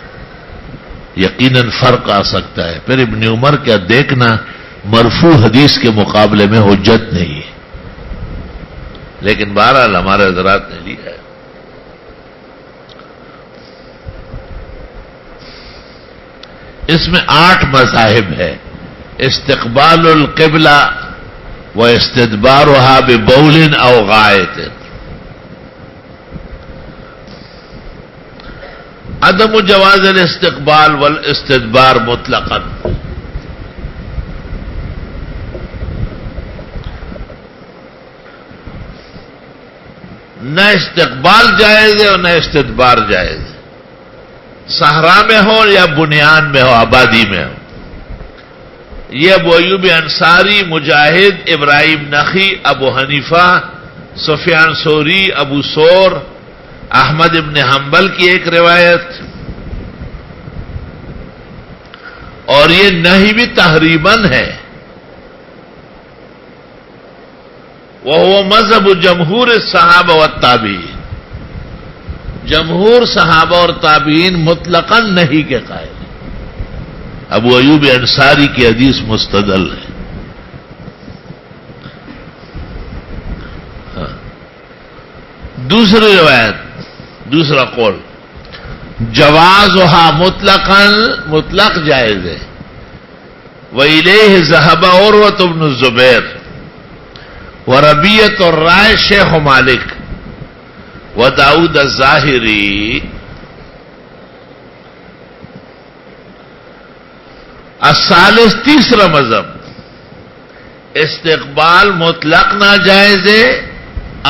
یقیناً فرق آ سکتا ہے. پھر ابن عمر کا دیکھنا مرفوع حدیث کے مقابلے میں حجت نہیں ہے، لیکن بہرحال ہمارے حضرات نے لیا ہے. اس میں 8 مذاہب ہے: استقبال القبلہ و استدبارها ببول او غائط، عدم جواز الاستقبال والاستدبار مطلقا، نہ استقبال جائز ہے اور نہ استدبار جائز ہے، صحرا میں ہو یا بنیان میں ہو، آبادی میں ہو. یہ ابو ایوب انصاری، مجاہد، ابراہیم نخی، ابو حنیفہ، سفیان ثوری، ابو ثور، احمد ابن حنبل کی ایک روایت. اور یہ نہیں بھی تحریماً ہے، وہ مذہب جمہور صحابہ والتابعین. جمہور صحابہ اور تابعین مطلقاً نہیں کے قائل. ابو ایوب انصاری کی حدیث مستدل ہے. دوسری روایت، دوسرا قول، جوازها مطلقاً، مطلق جائز ہے. وإلیہ ذهب عروۃ بن الزبیر وربیعۃ الرائے شیخ مالک وداؤد الظاہری. الثالث، تیسرا مذہب، استقبال مطلق ناجائز ہے،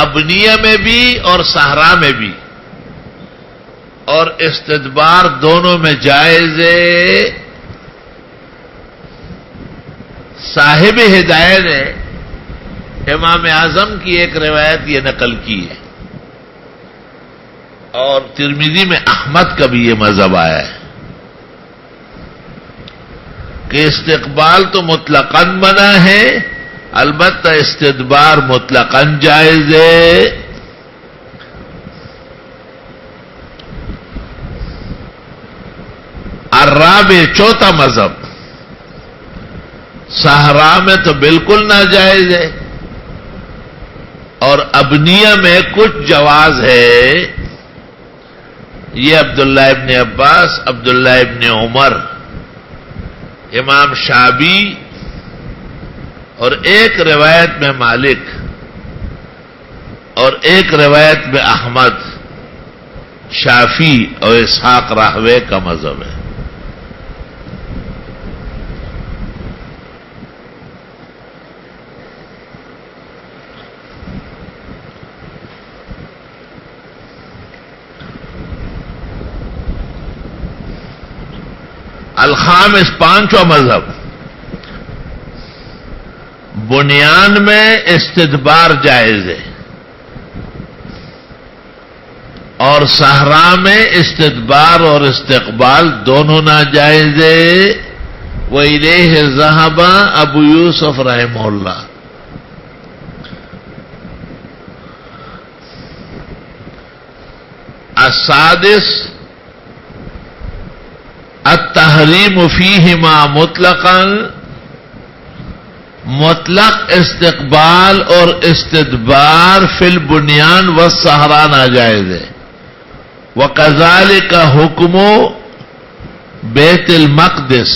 ابنیہ میں بھی اور صحرا میں بھی، اور استدبار دونوں میں جائز ہے. صاحب ہدایہ نے امام اعظم کی ایک روایت یہ نقل کی ہے اور ترمذی میں احمد کا بھی یہ مذہب آیا ہے کہ استقبال تو مطلقاً منع ہے، البتہ استدبار مطلقاً جائز ہے. الرابع، چوتھا مذہب، صحرا میں تو بالکل ناجائز ہے اور ابنیہ میں کچھ جواز ہے. یہ عبداللہ ابن عباس، عبداللہ ابن عمر، امام شعبی اور ایک روایت میں مالک اور ایک روایت میں احمد، شافی اور اسحاق راہوے کا مذہب ہے. الخامس، پانچواں مذہب، بنیان میں استدبار جائز ہے اور صحرا میں استدبار اور استقبال دونوں ناجائز ہے. وإلیہ ذهب ابو یوسف رحمہ اللہ. السادس، التحریم فیہما مطلقاً، مطلق استقبال اور استدبار فی البنیان والصحرا ناجائز ہے. وکذالک حکم بیت المقدس،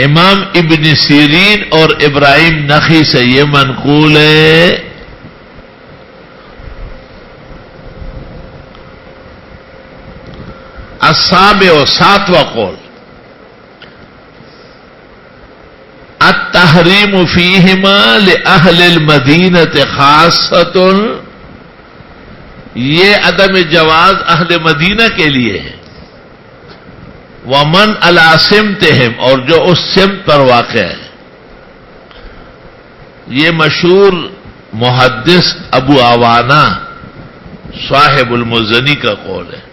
امام ابن سیرین اور ابراہیم نخعی سے یہ منقول ہے السابع و ساتواں قول التحریم فیہما لأہل المدینۃ خاصۃ، یہ عدم جواز اہل مدینہ کے لیے ہے، ومن علی سمتہم، اور جو اس سمت پر واقع ہے۔ یہ مشہور محدث ابو عوانہ صاحب المزنی کا قول ہے۔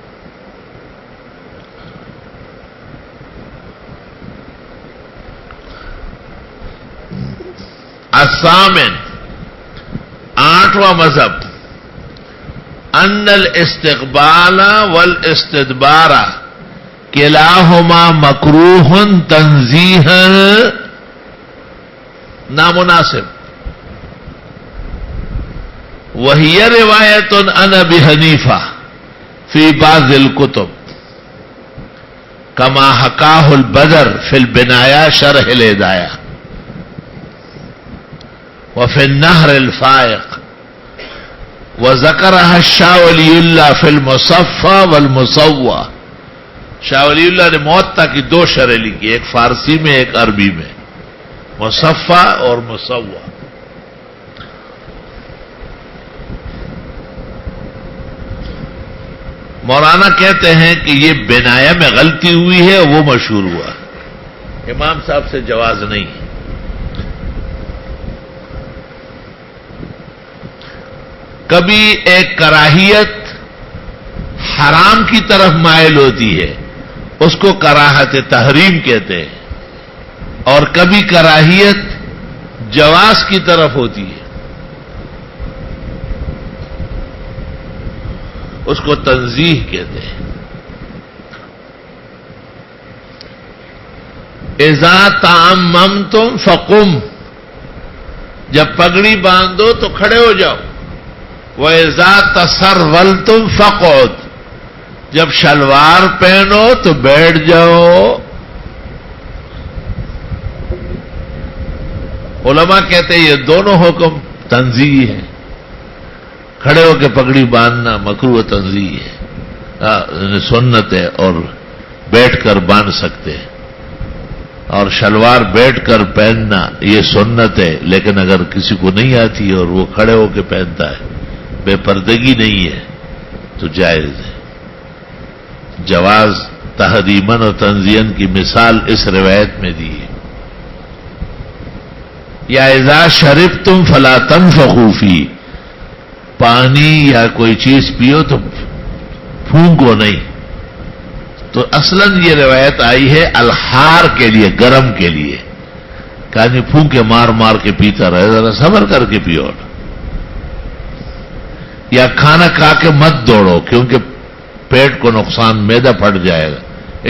الثامن، آٹھواں مذہب، ان الاستقبال والاستدبار کلاہما مکروہ تنزیہا نامناسب، وہی روایت عن ابی حنیفہ فی بعض الکتب کما حکاہ البدر فی البنایا شرح الہدایہ وفی النہر الفائق وذکرها شاہ ولی اللہ فی المصفى والمصوى۔ شاہ ولی اللہ نے موطا کی دو شرح لکھی، ایک فارسی میں ایک عربی میں، مصفى اور مصوى۔ مولانا کہتے ہیں کہ یہ بنایا میں غلطی ہوئی ہے، وہ مشہور ہوا، امام صاحب سے جواز نہیں ہے۔ کبھی ایک کراہیت حرام کی طرف مائل ہوتی ہے، اس کو کراہت تحریم کہتے ہیں، اور کبھی کراہیت جواز کی طرف ہوتی ہے، اس کو تنزیہ کہتے ہیں۔ اذا تعممتم فقم، جب پگڑی باندھو تو کھڑے ہو جاؤ، وَإِذَا تَسَرْوَلْتُمْ فَقْعُدْ، جب شلوار پہنو تو بیٹھ جاؤ۔ علماء کہتے ہیں یہ دونوں حکم تنزیہ ہیں، کھڑے ہو کے پگڑی باندھنا مکروہ تنزیہ ہے، سنت ہے، اور بیٹھ کر باندھ سکتے ہیں، اور شلوار بیٹھ کر پہننا یہ سنت ہے، لیکن اگر کسی کو نہیں آتی اور وہ کھڑے ہو کے پہنتا ہے، بے پردگی نہیں ہے تو جائز ہے۔ جواز تحریماً و تنزیہاً کی مثال اس روایت میں دی ہے۔ یا اذا شربتم فلا تنفخوا فی، پانی یا کوئی چیز پیو تو پھونکو نہیں، تو اصلاً یہ روایت آئی ہے الحار کے لیے، گرم کے لیے، کہانی پھونکے مار مار کے پیتا رہے، ذرا صبر کر کے پیو، یا کھانا کھا کے مت دوڑو کیونکہ پیٹ کو نقصان، معدہ پھٹ جائے گا،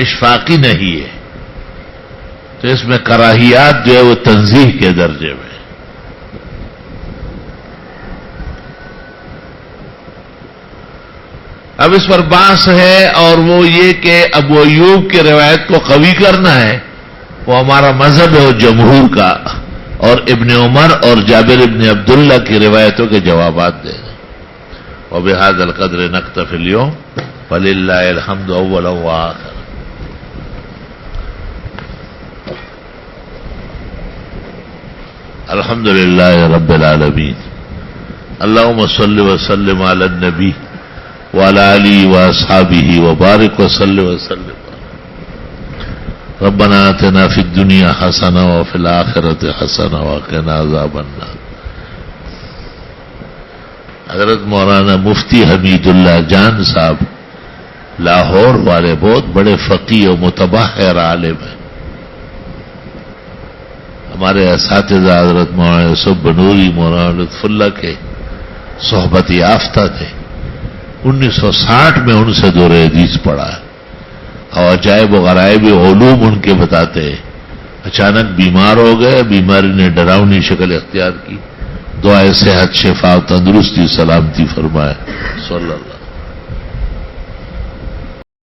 اشفاقی نہیں ہے، تو اس میں کراہیات جو ہے وہ تنزیہ کے درجے میں۔ اب اس پر بحث ہے، اور وہ یہ کہ ابو ایوب کی روایت کو قوی کرنا ہے، وہ ہمارا مذہب ہے، وہ جمہور کا، اور ابن عمر اور جابر ابن عبداللہ کی روایتوں کے جوابات دیں۔ وبهذا القدر نكتفي اليوم ولله الحمد اولا واخرا۔ الحمد لله رب العالمين، اللهم صل وسلم على النبي وعلى آله وأصحابه وبارك وسلم۔ ربنا آتنا في الدنيا حسنة وفي الآخرة حسنة وقنا عذاب النار۔ حضرت مولانا مفتی حمید اللہ جان صاحب لاہور والے بہت بڑے فقیہ و متبحر عالم ہیں، ہمارے اساتذہ حضرت مولانا یوسف بنوری، مولانا لطف اللہ کے صحبت یافتہ تھے۔ 1960 میں ان سے دور حدیث پڑھا ہے، اور عجائب و غرائب علوم ان کے بتاتے ہیں۔ اچانک بیمار ہو گئے، بیماری نے ڈراؤنی شکل اختیار کی، دعائے صحت، شفا و تندرستی، سلامتی فرمائے، صلی اللہ